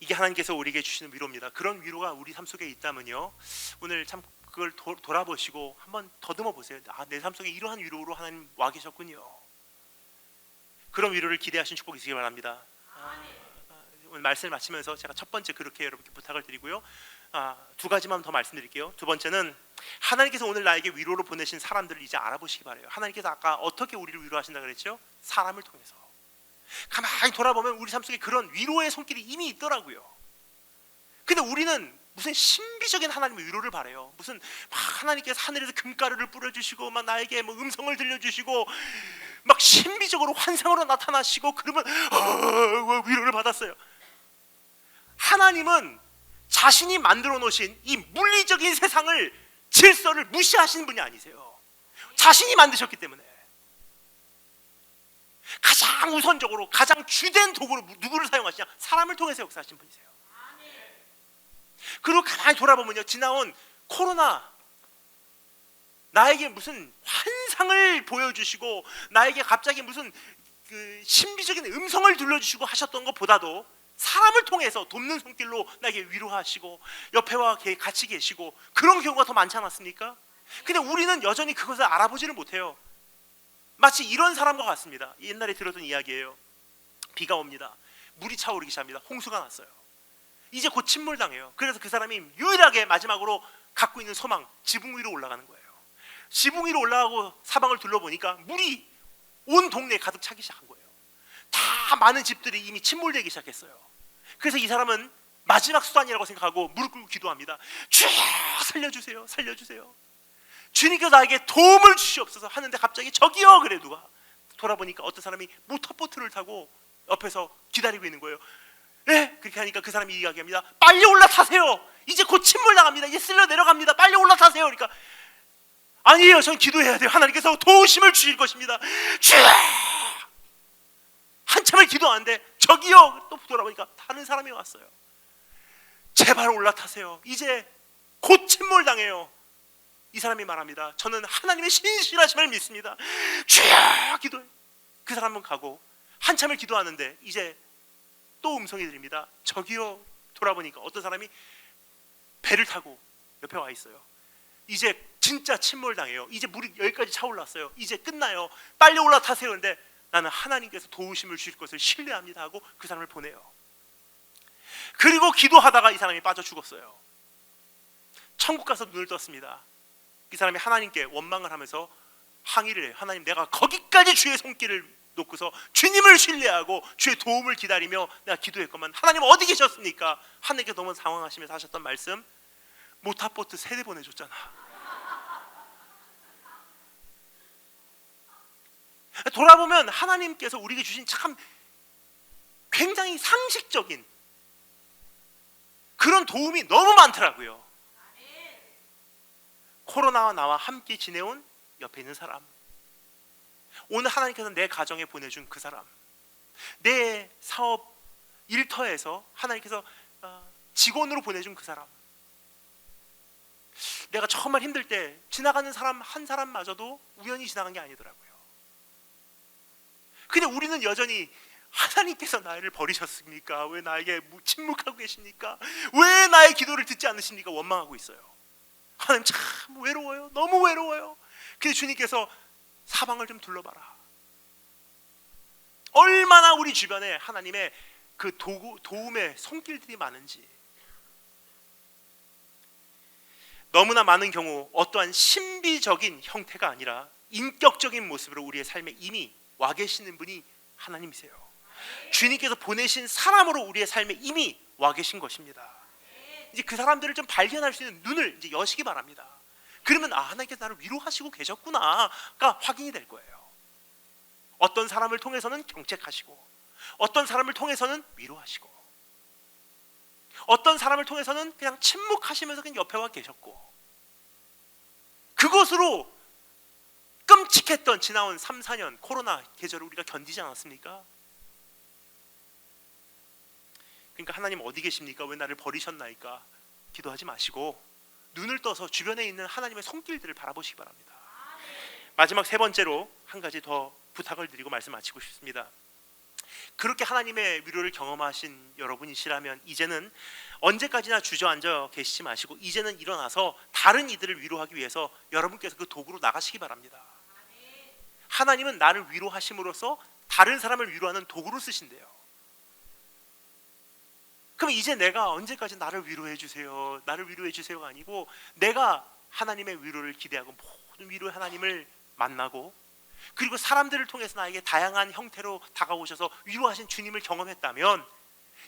이게 하나님께서 우리에게 주시는 위로입니다. 그런 위로가 우리 삶 속에 있다면요, 오늘 참 그걸 돌아보시고 한번 더듬어 보세요. 내 삶 속에 이러한 위로로 하나님 와 계셨군요. 그런 위로를 기대하신 축복이 있으기 바랍니다. 오늘 말씀을 마치면서 제가 첫 번째 그렇게 여러분께 부탁을 드리고요, 두 가지만 더 말씀드릴게요. 두 번째는 하나님께서 오늘 나에게 위로로 보내신 사람들을 이제 알아보시기 바래요. 하나님께서 아까 어떻게 우리를 위로하신다 그랬죠? 사람을 통해서. 가만히 돌아보면 우리 삶 속에 그런 위로의 손길이 이미 있더라고요. 근데 우리는 무슨 신비적인 하나님의 위로를 바래요. 무슨 막 하나님께서 하늘에서 금가루를 뿌려주시고 막 나에게 뭐 음성을 들려주시고 막 신비적으로 환상으로 나타나시고 그러면 위로를 받았어요. 하나님은 자신이 만들어 놓으신 이 물리적인 세상을, 질서를 무시하시는 분이 아니세요. 자신이 만드셨기 때문에 가장 우선적으로 가장 주된 도구로 누구를 사용하시냐? 사람을 통해서 역사하신 분이세요. 그리고 가만히 돌아보면요, 지나온 코로나, 나에게 무슨 환상을 보여주시고 나에게 갑자기 무슨 그 신비적인 음성을 들려주시고 하셨던 것보다도 사람을 통해서 돕는 손길로 나에게 위로하시고 옆에와 같이 계시고 그런 경우가 더 많지 않았습니까? 근데 우리는 여전히 그것을 알아보지를 못해요. 마치 이런 사람과 같습니다. 옛날에 들었던 이야기예요. 비가 옵니다. 물이 차오르기 시작합니다. 홍수가 났어요. 이제 곧 침몰당해요. 그래서 그 사람이 유일하게 마지막으로 갖고 있는 소망, 지붕 위로 올라가는 거예요. 지붕 위로 올라가고 사방을 둘러보니까 물이 온 동네에 가득 차기 시작한 거예요. 다 많은 집들이 이미 침몰되기 시작했어요. 그래서 이 사람은 마지막 수단이라고 생각하고 무릎 꿇고 기도합니다. 주여 살려주세요, 살려주세요. 주님께서 나에게 도움을 주시옵소서 하는데 갑자기 저기요 그래 누가 돌아보니까 어떤 사람이 모터보트를 타고 옆에서 기다리고 있는 거예요. 네? 그렇게 하니까 그 사람이 이야기합니다. 빨리 올라타세요. 이제 곧 침몰 나갑니다. 이제 쓸려 내려갑니다. 빨리 올라타세요. 그러니까 아니에요. 전 기도해야 돼요. 하나님께서 도우심을 주실 것입니다. 주여! 한참을 기도하는데 저기요 또 돌아보니까 다른 사람이 왔어요. 제발 올라타세요. 이제 곧 침몰 당해요. 이 사람이 말합니다. 저는 하나님의 신실하심을 믿습니다. 주여! 기도해. 그 사람은 가고 한참을 기도하는데 이제 또 음성이 들립니다. 저기요. 돌아보니까 어떤 사람이 배를 타고 옆에 와 있어요. 이제 진짜 침몰당해요. 이제 물이 여기까지 차올랐어요. 이제 끝나요. 빨리 올라타세요. 그런데 나는 하나님께서 도우심을 주실 것을 신뢰합니다 하고 그 사람을 보내요. 그리고 기도하다가 이 사람이 빠져 죽었어요. 천국 가서 눈을 떴습니다. 이 사람이 하나님께 원망을 하면서 항의를 해요. 하나님, 내가 거기까지 주의 손길을 놓고서 주님을 신뢰하고 주의 도움을 기다리며 내가 기도했건만 하나님 어디 계셨습니까? 하나님께 너무 당황하시면서 하셨던 말씀, 모타보트 3대 보내줬잖아. 돌아보면 하나님께서 우리에게 주신 참 굉장히 상식적인 그런 도움이 너무 많더라고요. 코로나와 나와 함께 지내온 옆에 있는 사람, 오늘 하나님께서 내 가정에 보내준 그 사람, 내 사업 일터에서 하나님께서 직원으로 보내준 그 사람, 내가 정말 힘들 때 지나가는 사람 한 사람마저도 우연히 지나간 게 아니더라고요. 근데 우리는 여전히 하나님께서 나를 버리셨습니까? 왜 나에게 침묵하고 계십니까? 왜 나의 기도를 듣지 않으십니까? 원망하고 있어요. 하나님 참 외로워요. 너무 외로워요. 근데 주님께서 사방을 좀 둘러봐라. 얼마나 우리 주변에 하나님의 그 도움의 손길들이 많은지. 너무나 많은 경우 어떠한 신비적인 형태가 아니라 인격적인 모습으로 우리의 삶에 이미 와 계시는 분이 하나님이세요. 주님께서 보내신 사람으로 우리의 삶에 이미 와 계신 것입니다. 이제 그 사람들을 좀 발견할 수 있는 눈을 이제 여시기 바랍니다. 그러면 하나님께서 나를 위로하시고 계셨구나가 확인이 될 거예요. 어떤 사람을 통해서는 경책하시고, 어떤 사람을 통해서는 위로하시고, 어떤 사람을 통해서는 그냥 침묵하시면서 그냥 옆에 와 계셨고, 그것으로 끔찍했던 지나온 3, 4년 코로나 계절을 우리가 견디지 않았습니까? 그러니까 하나님 어디 계십니까? 왜 나를 버리셨나이까? 기도하지 마시고 눈을 떠서 주변에 있는 하나님의 손길들을 바라보시기 바랍니다. 마지막 3번째로 한 가지 더 부탁을 드리고 말씀 마치고 싶습니다. 그렇게 하나님의 위로를 경험하신 여러분이시라면 이제는 언제까지나 주저앉아 계시지 마시고 이제는 일어나서 다른 이들을 위로하기 위해서 여러분께서 그 도구로 나가시기 바랍니다. 하나님은 나를 위로하심으로써 다른 사람을 위로하는 도구로 쓰신대요. 그럼 이제 내가 언제까지 나를 위로해 주세요, 나를 위로해 주세요가 아니고 내가 하나님의 위로를 기대하고 모든 위로의 하나님을 만나고, 그리고 사람들을 통해서 나에게 다양한 형태로 다가오셔서 위로하신 주님을 경험했다면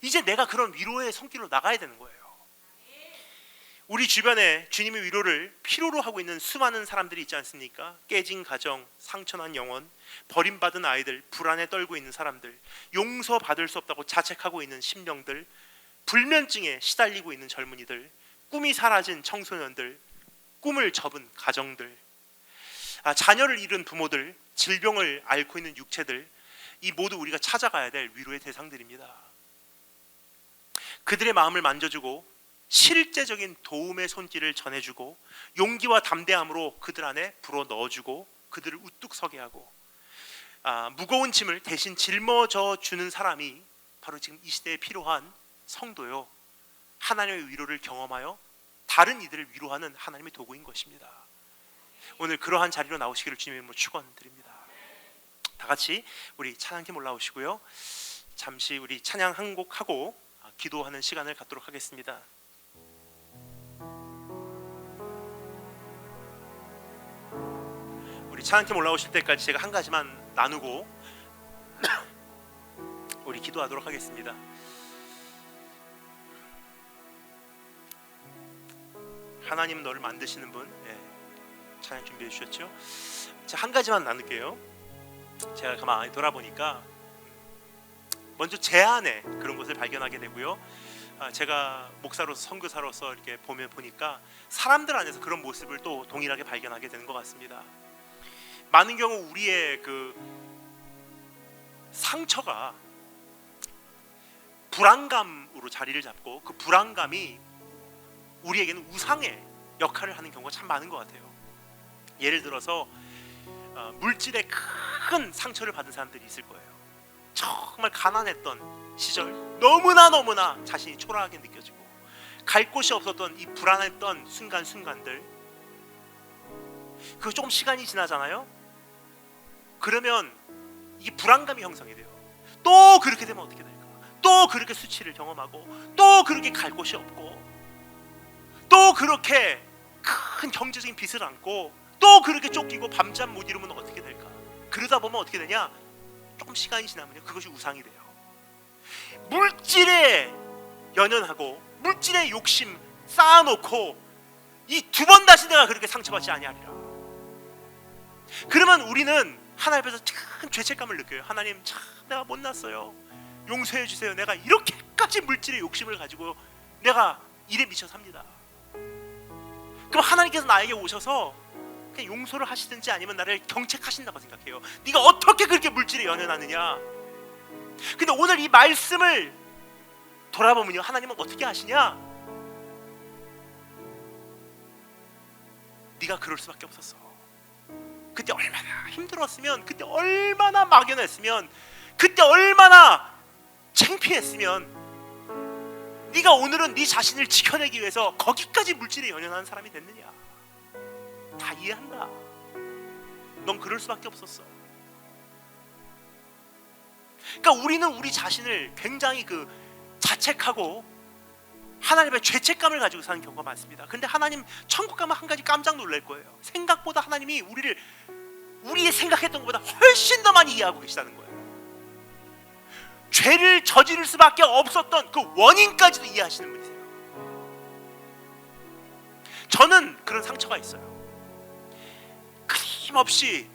이제 내가 그런 위로의 손길로 나가야 되는 거예요. 우리 주변에 주님의 위로를 필요로 하고 있는 수많은 사람들이 있지 않습니까? 깨진 가정, 상처난 영혼, 버림받은 아이들, 불안에 떨고 있는 사람들, 용서받을 수 없다고 자책하고 있는 심령들, 불면증에 시달리고 있는 젊은이들, 꿈이 사라진 청소년들, 꿈을 접은 가정들, 자녀를 잃은 부모들, 질병을 앓고 있는 육체들, 이 모두 우리가 찾아가야 될 위로의 대상들입니다. 그들의 마음을 만져주고 실제적인 도움의 손길을 전해주고 용기와 담대함으로 그들 안에 불어 넣어주고 그들을 우뚝 서게 하고 무거운 짐을 대신 짊어져 주는 사람이 바로 지금 이 시대에 필요한 성도요, 하나님의 위로를 경험하여 다른 이들을 위로하는 하나님의 도구인 것입니다. 오늘 그러한 자리로 나오시기를 주님의 이름으로 축원드립니다. 다 같이 우리 찬양팀 올라오시고요. 잠시 우리 찬양 한 곡 하고 기도하는 시간을 갖도록 하겠습니다. 우리 찬양팀 올라오실 때까지 제가 한 가지만 나누고 우리 기도하도록 하겠습니다. 하나님 너를 만드시는 분, 찬양 준비해 주셨죠? 자, 한 가지만 나눌게요. 제가 가만히 돌아보니까 먼저 제 안에 그런 것을 발견하게 되고요. 제가 목사로서 선교사로서 이렇게 보니까 사람들 안에서 그런 모습을 또 동일하게 발견하게 되는 것 같습니다. 많은 경우 우리의 그 상처가 불안감으로 자리를 잡고 그 불안감이 우리에게는 우상의 역할을 하는 경우가 참 많은 것 같아요. 예를 들어서 물질에 큰 상처를 받은 사람들이 있을 거예요. 정말 가난했던 시절, 너무나 자신이 초라하게 느껴지고 갈 곳이 없었던 이 불안했던 순간들, 그거 조금 시간이 지나잖아요. 그러면 이게 불안감이 형성이 돼요. 또 그렇게 되면 어떻게 될까? 또 그렇게 수치를 경험하고, 또 그렇게 갈 곳이 없고, 또 그렇게 큰 경제적인 빚을 안고, 또 그렇게 쫓기고 밤잠 못 이루면 어떻게 될까? 그러다 보면 어떻게 되냐? 조금 시간이 지나면 그것이 우상이 돼요. 물질에 연연하고 물질에 욕심 쌓아놓고 이 두 번 다시 내가 그렇게 상처받지 아니하리라. 그러면 우리는 하나님 앞에서 큰 죄책감을 느껴요. 하나님, 참 내가 못났어요. 용서해 주세요. 내가 이렇게까지 물질의 욕심을 가지고 내가 일에 미쳐 삽니다. 그럼 하나님께서 나에게 오셔서 그냥 용서를 하시든지 아니면 나를 경책하신다고 생각해요. 네가 어떻게 그렇게 물질에 연연하느냐. 근데 오늘 이 말씀을 돌아보면요, 하나님은 어떻게 하시냐? 네가 그럴 수밖에 없었어. 그때 얼마나 힘들었으면, 그때 얼마나 막연했으면, 그때 얼마나 창피했으면 네가 오늘은 네 자신을 지켜내기 위해서 거기까지 물질에 연연하는 사람이 됐느냐. 다 이해한다. 넌 그럴 수밖에 없었어. 그러니까 우리는 우리 자신을 굉장히 자책하고 하나님의 죄책감을 가지고 사는 경우가 많습니다. 근데 하나님 천국 가면 한 가지 깜짝 놀랄 거예요. 생각보다 하나님이 우리의 생각했던 것보다 훨씬 더 많이 이해하고 계시다는 거예요. 죄를 저지를 수밖에 없었던 그 원인까지도 이해하시는 분이세요. 저는 그런 상처가 있어요. 끊임없이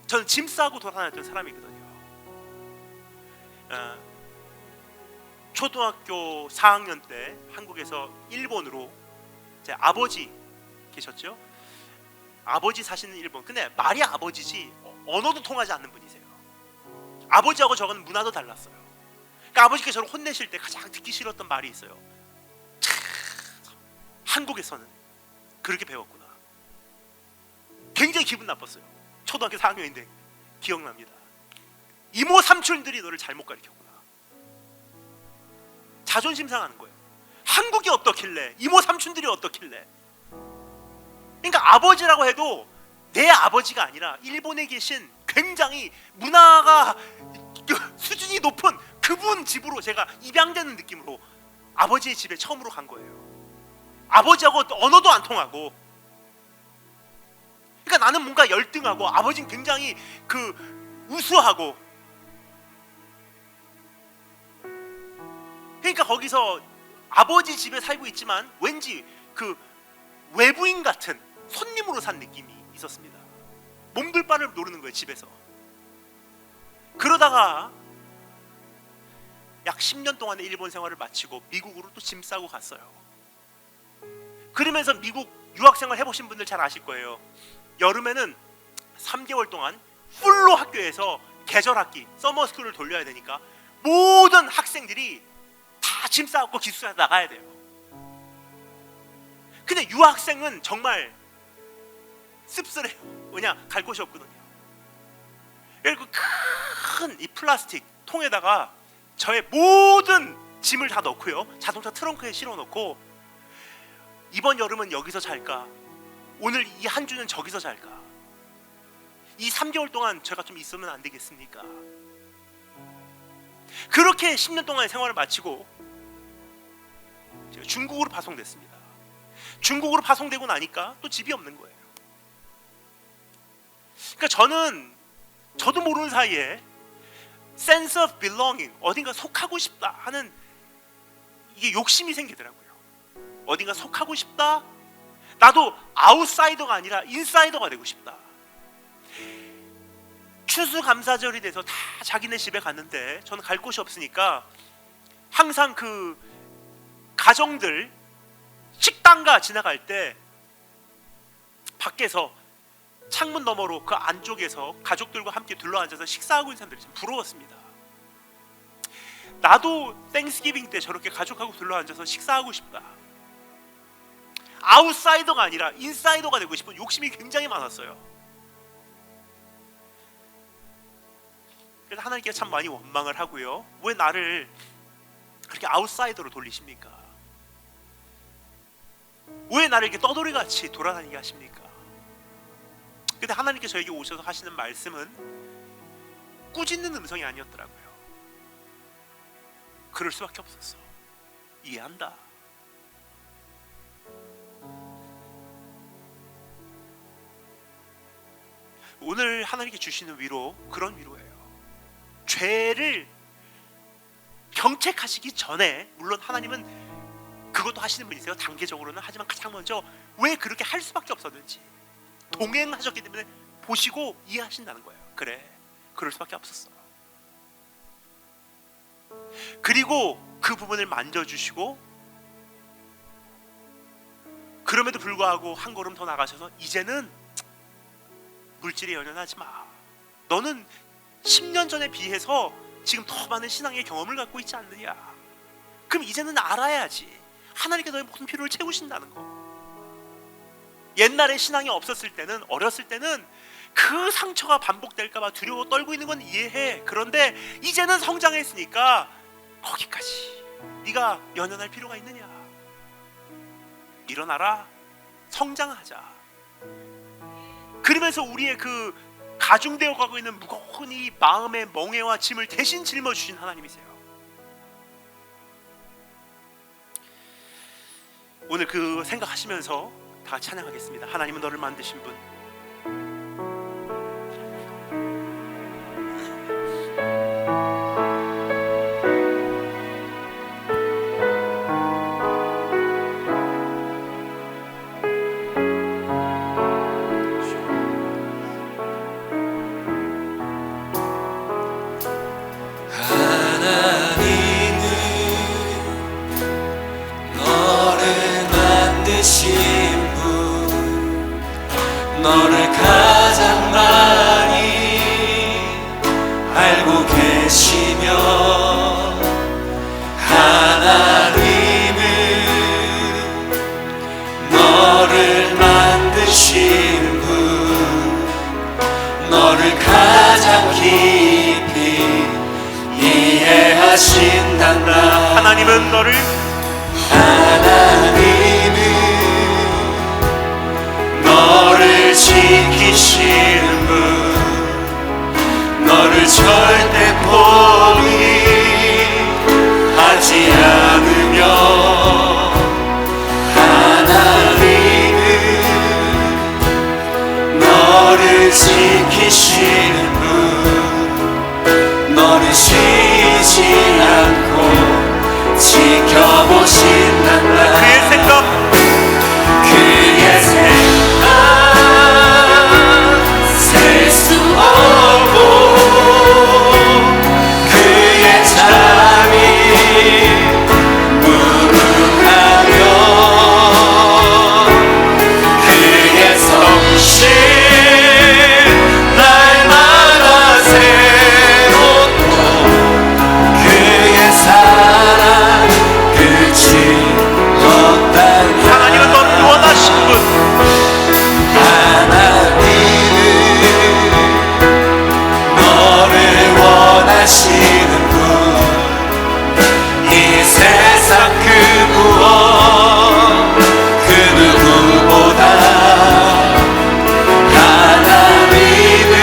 저는 짐 싸고 돌아다녔던 사람이거든요. 초등학교 4학년 때 한국에서 일본으로 제 아버지 계셨죠? 아버지 사시는 일본. 근데 말이 아버지지 언어도 통하지 않는 분이세요. 아버지하고 저는 문화도 달랐어요. 그러니까 아버지께서 저를 혼내실 때 가장 듣기 싫었던 말이 있어요. 참, 한국에서는 그렇게 배웠구나. 굉장히 기분 나빴어요. 초등학교 4학년인데 기억납니다. 이모 삼촌들이 너를 잘못 가르쳤구나. 자존심 상하는 거예요. 한국이 어떻길래, 이모 삼촌들이 어떻길래. 그러니까 아버지라고 해도 내 아버지가 아니라 일본에 계신 굉장히 문화가 수준이 높은 그분 집으로 제가 입양되는 느낌으로 아버지의 집에 처음으로 간 거예요. 아버지하고 언어도 안 통하고. 그러니까 나는 뭔가 열등하고 아버지는 굉장히 우수하고. 그러니까 거기서 아버지 집에 살고 있지만 왠지 외부인 같은 손님으로 산 느낌이 있었습니다. 몸둘바를 노르는 거예요, 집에서. 그러다가 약 10년 동안의 일본 생활을 마치고 미국으로 또 짐 싸고 갔어요. 그러면서 미국 유학생활 해보신 분들 잘 아실 거예요. 여름에는 3개월 동안 풀로 학교에서 계절학기, 서머스쿨을 돌려야 되니까 모든 학생들이 다 짐 싸고 기숙사에 나가야 돼요. 근데 유학생은 정말 씁쓸해요. 왜냐? 갈 곳이 없거든요. 그리고 큰 이 플라스틱 통에다가 저의 모든 짐을 다 넣고요, 자동차 트렁크에 실어놓고 이번 여름은 여기서 잘까? 오늘 이 한 주는 저기서 잘까? 이 3개월 동안 제가 좀 있으면 안 되겠습니까? 그렇게 10년 동안의 생활을 마치고 제가 중국으로 파송됐습니다. 중국으로 파송되고 나니까 또 집이 없는 거예요. 그러니까 저도 모르는 사이에 sense of belonging, 어딘가 속하고 싶다 하는 이게 욕심이 생기더라고요. 어딘가 속하고 싶다. 나도 아웃사이더가 아니라 인사이더가 되고 싶다. 추수감사절이 돼서 다 자기네 집에 갔는데 저는 갈 곳이 없으니까 항상 그 가정들 식당가 지나갈 때 밖에서 창문 너머로 그 안쪽에서 가족들과 함께 둘러앉아서 식사하고 있는 사람들이 참 부러웠습니다. 나도 땡스기빙 때 저렇게 가족하고 둘러앉아서 식사하고 싶다. 아웃사이더가 아니라 인사이더가 되고 싶은 욕심이 굉장히 많았어요. 그래서 하나님께 참 많이 원망을 하고요. 왜 나를 그렇게 아웃사이더로 돌리십니까? 왜 나를 이렇게 떠돌이같이 돌아다니게 하십니까? 근데 하나님께 저에게 오셔서 하시는 말씀은 꾸짖는 음성이 아니었더라고요. 그럴 수밖에 없었어. 이해한다. 오늘 하나님께 주시는 위로, 그런 위로예요. 죄를 경책하시기 전에, 물론 하나님은 그것도 하시는 분이세요. 단계적으로는. 하지만 가장 먼저 왜 그렇게 할 수밖에 없었는지 동행하셨기 때문에 보시고 이해하신다는 거예요. 그래, 그럴 수밖에 없었어. 그리고 그 부분을 만져주시고, 그럼에도 불구하고 한 걸음 더 나가셔서 이제는 물질에 연연하지 마. 너는 10년 전에 비해서 지금 더 많은 신앙의 경험을 갖고 있지 않느냐. 그럼 이제는 알아야지 하나님께 너의 모든 필요를 채우신다는 거. 옛날에 신앙이 없었을 때는, 어렸을 때는 그 상처가 반복될까 봐 두려워 떨고 있는 건 이해해. 그런데 이제는 성장했으니까 거기까지 네가 연연할 필요가 있느냐. 일어나라, 성장하자. 그러면서 우리의 그 가중되어 가고 있는 무거운 이 마음의 멍에와 짐을 대신 짊어주신 하나님이세요. 오늘 그 생각하시면서 다 찬양하겠습니다. 하나님은 너를 만드신 분. 너를 가장 많이 알고 계시며 하나님은 너를 만드신 분 너를 가장 깊이 이해하신단다. 하나님은 너를 지키시는 분 너를 절대 포기하지 않으며 하나님은 너를 지키시는 분 너를 쉬지 않고 지켜보신단다. 그의 생각 그의 잠이 무궁하며 그의 성실 날마다 새롭고 그의 사랑 끝이 없다. 하나님은 너를 원하신 분. 하시는 분 이 세상 그 무엇 그 누구보다 하나님은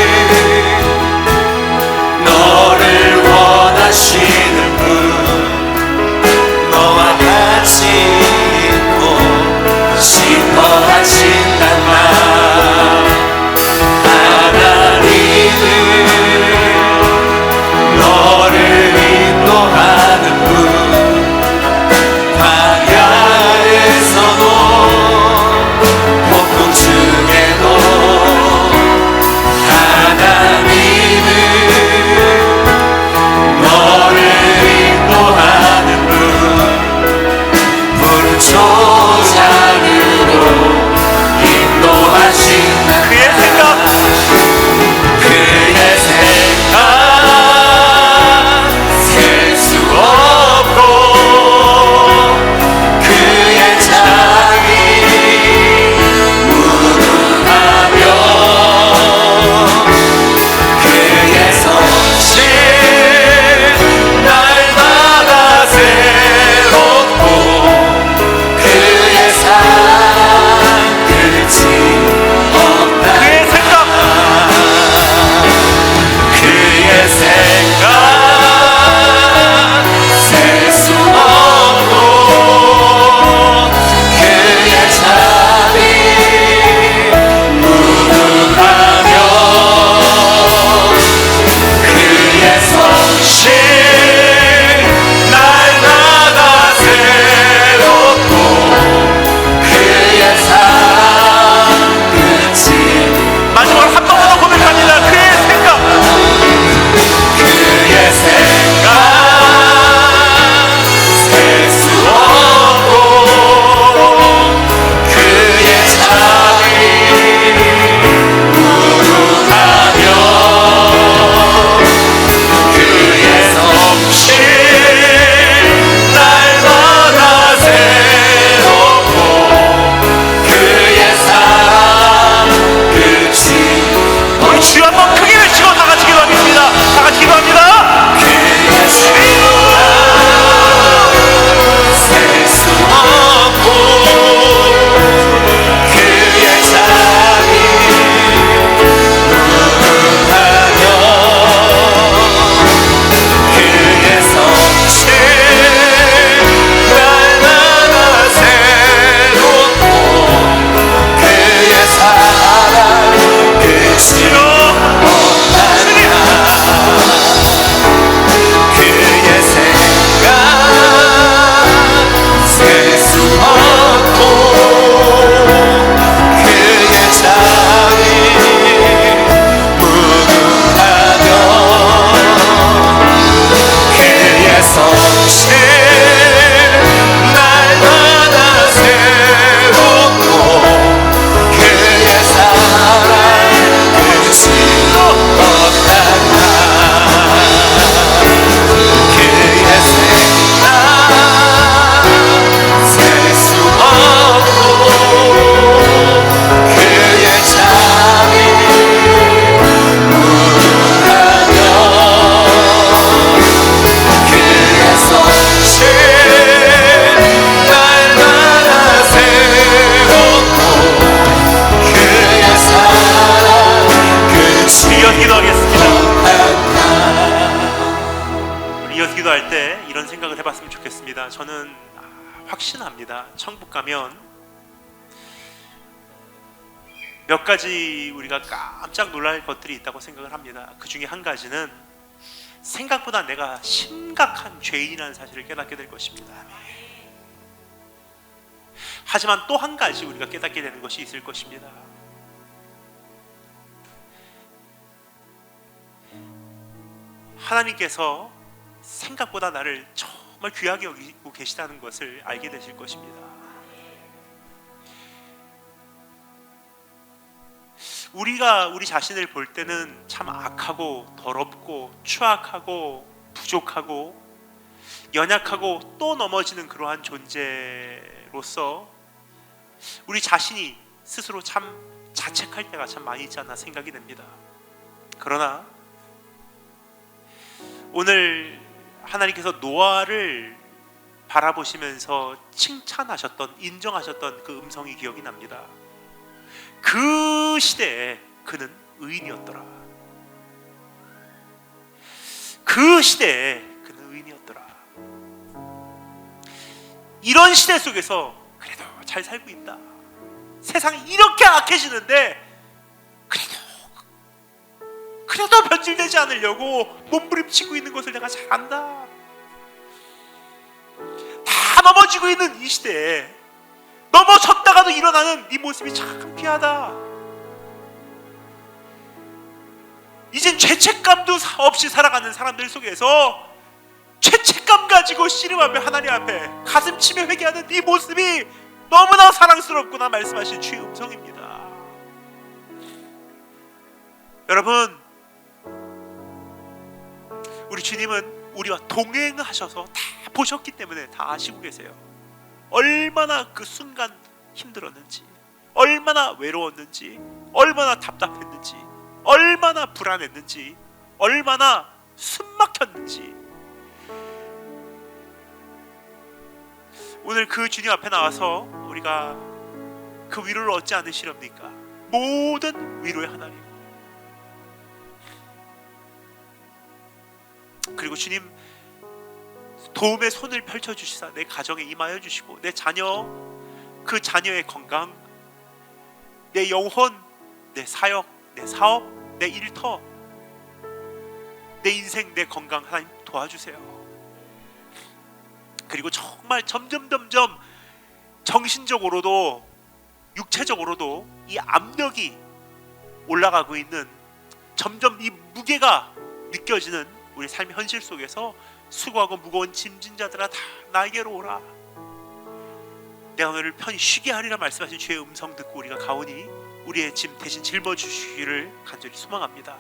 기도할 때 이런 생각을 해봤으면 좋겠습니다. 저는 확신합니다. 천국 가면 몇 가지 우리가 깜짝 놀랄 것들이 있다고 생각을 합니다. 그 중에 한 가지는 생각보다 내가 심각한 죄인이라는 사실을 깨닫게 될 것입니다. 하지만 또 한 가지 우리가 깨닫게 되는 것이 있을 것입니다. 하나님께서 생각보다 나를 정말 귀하게 여기고 계시다는 것을 알게 되실 것입니다. 우리가 우리 자신을 볼 때는 참 악하고 더럽고 추악하고 부족하고 연약하고 또 넘어지는 그러한 존재로서 우리 자신이 스스로 참 자책할 때가 참 많이 있지 않나 생각이 됩니다. 그러나 오늘 하나님께서 노아를 바라보시면서 칭찬하셨던, 인정하셨던 그 음성이 기억이 납니다. 그 시대에 그는 의인이었더라. 그 시대에 그는 의인이었더라. 이런 시대 속에서 그래도 잘 살고 있다. 세상이 이렇게 악해지는데 그래도 변질되지 않으려고 몸부림치고 있는 것을 내가 잘 안다. 다 넘어지고 있는 이 시대에 넘어졌다가도 일어나는 네 모습이 참 귀하다. 이젠 죄책감도 없이 살아가는 사람들 속에서 죄책감 가지고 씨름하며 하나님 앞에 가슴 치며 회개하는 네 모습이 너무나 사랑스럽구나 말씀하신 주의 음성입니다. 여러분, 우리 주님은 우리와 동행하셔서 다 보셨기 때문에 다 아시고 계세요. 얼마나 그 순간 힘들었는지, 얼마나 외로웠는지, 얼마나 답답했는지, 얼마나 불안했는지, 얼마나 숨막혔는지. 오늘 그 주님 앞에 나와서 우리가 그 위로를 얻지 않으시렵니까? 모든 위로의 하나님. 그리고 주님 도움의 손을 펼쳐주시사 내 가정에 임하여 주시고 내 자녀, 그 자녀의 건강, 내 영혼, 내 사역, 내 사업, 내 일터, 내 인생, 내 건강 하나님 도와주세요. 그리고 정말 점점 정신적으로도 육체적으로도 이 압력이 올라가고 있는, 점점 이 무게가 느껴지는 우리 삶의 현실 속에서 수고하고 무거운 짐진 자들아 다 나에게로 오라. 내가 너를 편히 쉬게 하리라 말씀하신 주의 음성 듣고 우리가 가오니 우리의 짐 대신 짊어주시기를 간절히 소망합니다.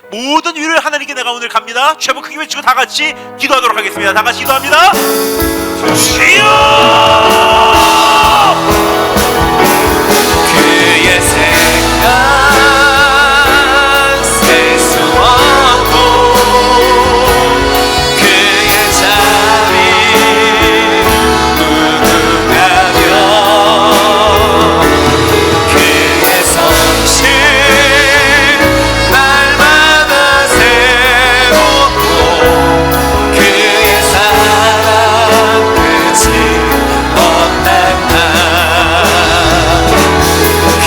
모든 위로를 하나님께 내가 오늘 갑니다. 주여 한번 크게 외치고 다 같이 기도하도록 하겠습니다. 다 같이 기도합니다. 주여! 그의 생각 셀 수 없고 그의 자비 무궁하며 그의 성실 날마다 새롭고 그의 사랑 끝이 없단다.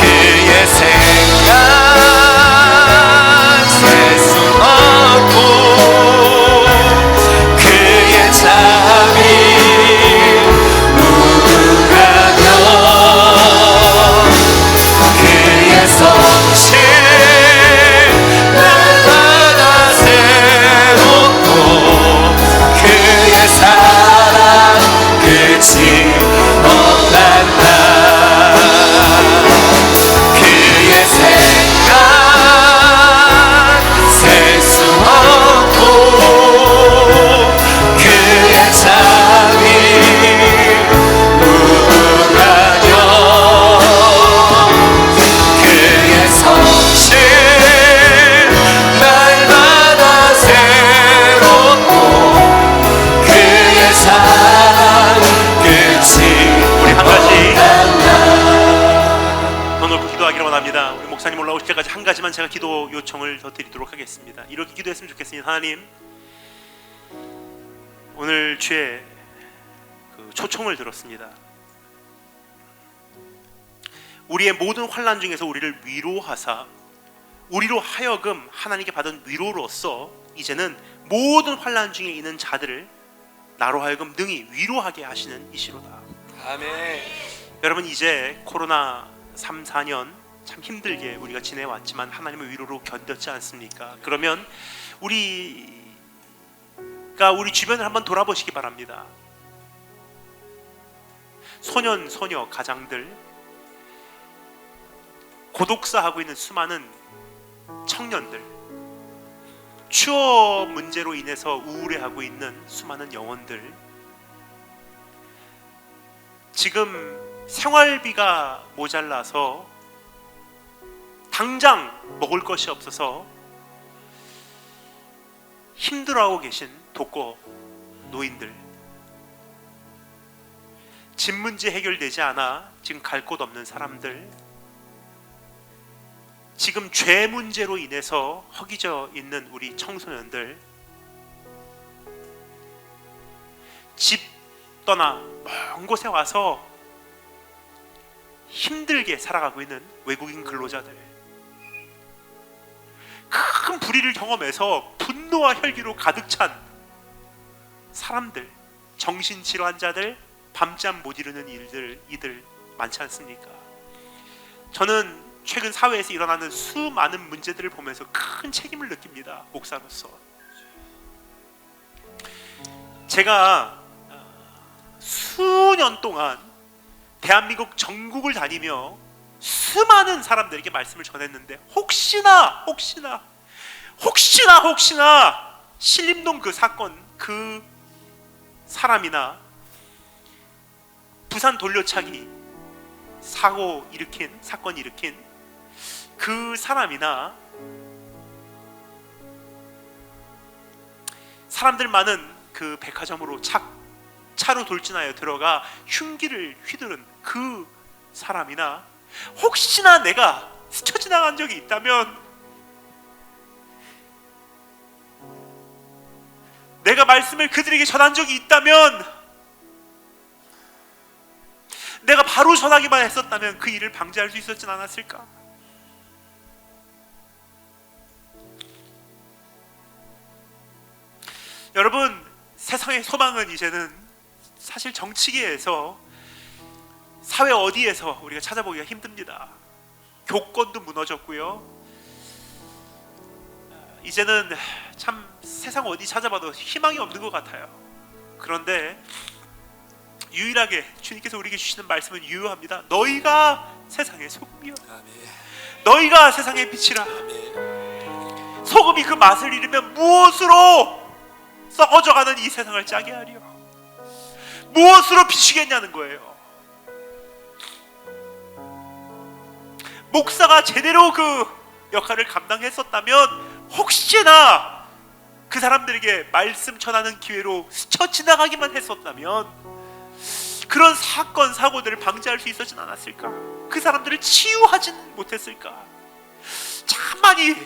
그의 생각 셀 수 없고 그의 자비 무궁하며 그의 성실 날마다 새롭고 그의 사랑 끝이 없단다. 그의 생각 셀 수 없고 그의 자비 무궁하며 그의 성실 날마다 새롭고 그의 사랑 끝이 우리 한 가지 없단다. 더 넓고 기도하기를 원합니다. 우리 목사님 올라오실 때까지 한 가지만 제가 기도 요청을 더 드리도록 하겠습니다. 이렇게 기도했으면 좋겠습니다. 하나님, 오늘 주의 그 초청을 들었습니다. 우리의 모든 환난 중에서 우리를 위로하사 우리로 하여금 하나님께 받은 위로로서 이제는 모든 환난 중에 있는 자들을 나로 하여금 능히 위로하게 하시는 이시로다. 아멘. 여러분, 이제 코로나 3, 4년 참 힘들게 우리가 지내왔지만 하나님의 위로로 견뎠지 않습니까? 그러면 우리가 우리 주변을 한번 돌아보시기 바랍니다. 소년, 소녀, 가장들, 고독사하고 있는 수많은 청년들, 취업 문제로 인해서 우울해하고 있는 수많은 영혼들, 지금 생활비가 모자라서 당장 먹을 것이 없어서 힘들어하고 계신 독거 노인들, 집 문제 해결되지 않아 지금 갈 곳 없는 사람들, 지금 죄 문제로 인해서 허기져 있는 우리 청소년들, 집 떠나 먼 곳에 와서 힘들게 살아가고 있는 외국인 근로자들, 큰 불의를 경험해서 분노와 혈기로 가득 찬 사람들, 정신질환자들, 밤잠 못 이루는 이들 많지 않습니까? 저는 최근 사회에서 일어나는 수많은 문제들을 보면서 큰 책임을 느낍니다. 목사로서. 제가 수년 동안 대한민국 전국을 다니며 수많은 사람들에게 말씀을 전했는데 혹시나 신림동 그 사건, 그 사람이나 부산 돌려차기 사건 일으킨 그 사람이나 사람들 많은 그 백화점으로 차로 돌진하여 들어가 흉기를 휘두른 그 사람이나 혹시나 내가 스쳐 지나간 적이 있다면, 내가 말씀을 그들에게 전한 적이 있다면, 내가 바로 전하기만 했었다면 그 일을 방지할 수 있었진 않았을까? 여러분, 세상의 소망은 이제는 사실 정치계에서, 사회 어디에서 우리가 찾아보기가 힘듭니다. 교권도 무너졌고요. 이제는 참 세상 어디 찾아봐도 희망이 없는 것 같아요. 그런데 유일하게 주님께서 우리에게 주시는 말씀은 유효합니다. 너희가 세상의 소금이요, 너희가 세상의 빛이라. 소금이 그 맛을 잃으면 무엇으로 썩어져가는 이 세상을 짜게 하리요? 무엇으로 비추겠냐는 거예요. 목사가 제대로 그 역할을 감당했었다면 혹시나 그 사람들에게 말씀 전하는 기회로 스쳐 지나가기만 했었다면 그런 사건 사고들을 방지할 수 있었진 않았을까? 그 사람들을 치유하지는 못했을까? 참 많이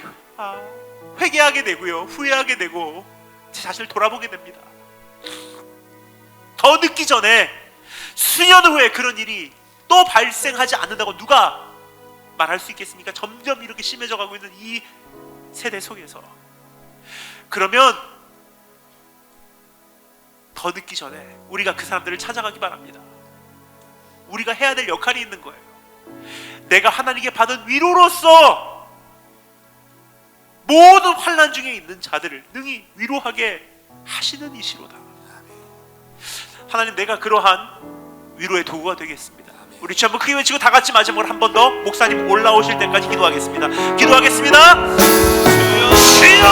회개하게 되고요, 후회하게 되고 제 자신을 돌아보게 됩니다. 더 늦기 전에 수년 후에 그런 일이 또 발생하지 않는다고 누가 말할 수 있겠습니까? 점점 이렇게 심해져 가고 있는 이 세대 속에서. 그러면 더 늦기 전에 우리가 그 사람들을 찾아가기 바랍니다. 우리가 해야 될 역할이 있는 거예요. 내가 하나님께 받은 위로로서 모든 환난 중에 있는 자들을 능히 위로하게 하시는 이시로다. 하나님, 내가 그러한 위로의 도구가 되겠습니다. 우리 주 한번 크게 외치고 다 같이 마지막으로 한 번 더 목사님 올라오실 때까지 기도하겠습니다. 기도하겠습니다. 주여,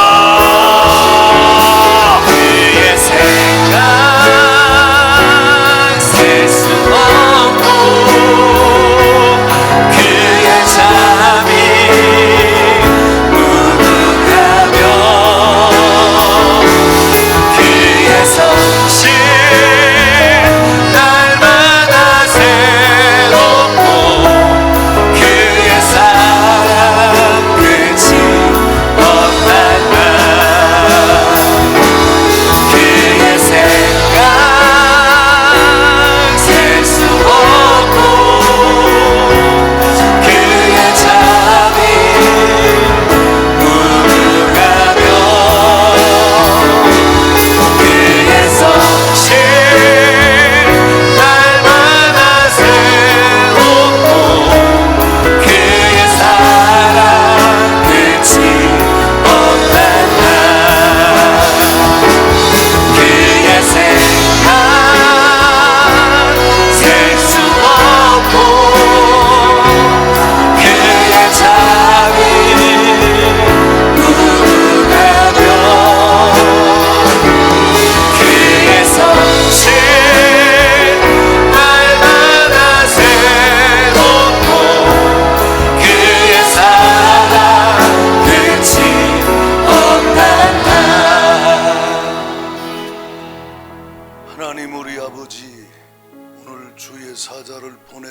그의 생각 셀 수 없고 그의 잠이 무능하며 그의 성실 날마다 새롭고 그의 사랑 끝이 없단 말.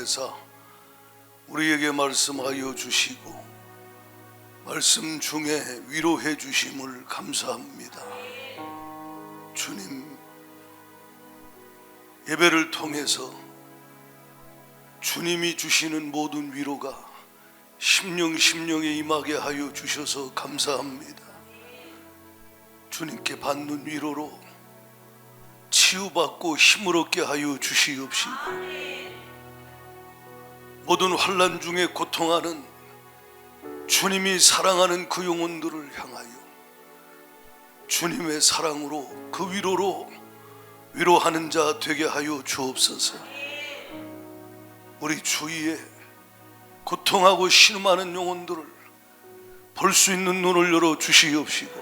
통해서 우리에게 말씀하여 주시고 말씀 중에 위로해 주심을 감사합니다. 주님, 예배를 통해서 주님이 주시는 모든 위로가 심령에 임하게 하여 주셔서 감사합니다. 주님께 받는 위로로 치유받고 힘을 얻게 하여 주시옵시고, 모든 환난 중에 고통하는 주님이 사랑하는 그 영혼들을 향하여 주님의 사랑으로 그 위로로 위로하는 자 되게 하여 주옵소서. 우리 주위에 고통하고 신음하는 영혼들을 볼 수 있는 눈을 열어 주시옵시고,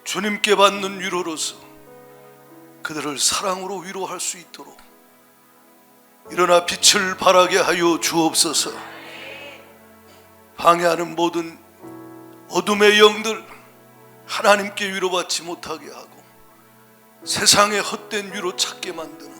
주님께 받는 위로로서 그들을 사랑으로 위로할 수 있도록 일어나 빛을 발하게 하여 주옵소서. 방해하는 모든 어둠의 영들 하나님께 위로받지 못하게 하고 세상의 헛된 위로 찾게 만드는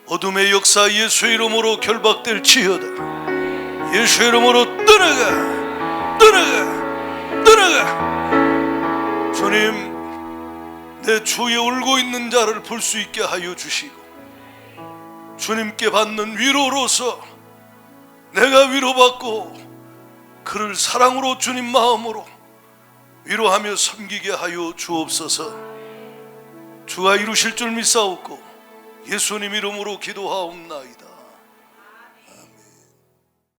어둠의 역사 예수의 이름으로 결박될지어다. 예수의 이름으로 떠나가, 떠나가, 떠나가. 주님, 내 주위에 울고 있는 자를 볼 수 있게 하여 주시고 주님께 받는 위로로서 내가 위로받고 그를 사랑으로 주님 마음으로 위로하며 섬기게 하여 주옵소서. 주가 이루실 줄 믿사옵고 예수님 이름으로 기도하옵나이다.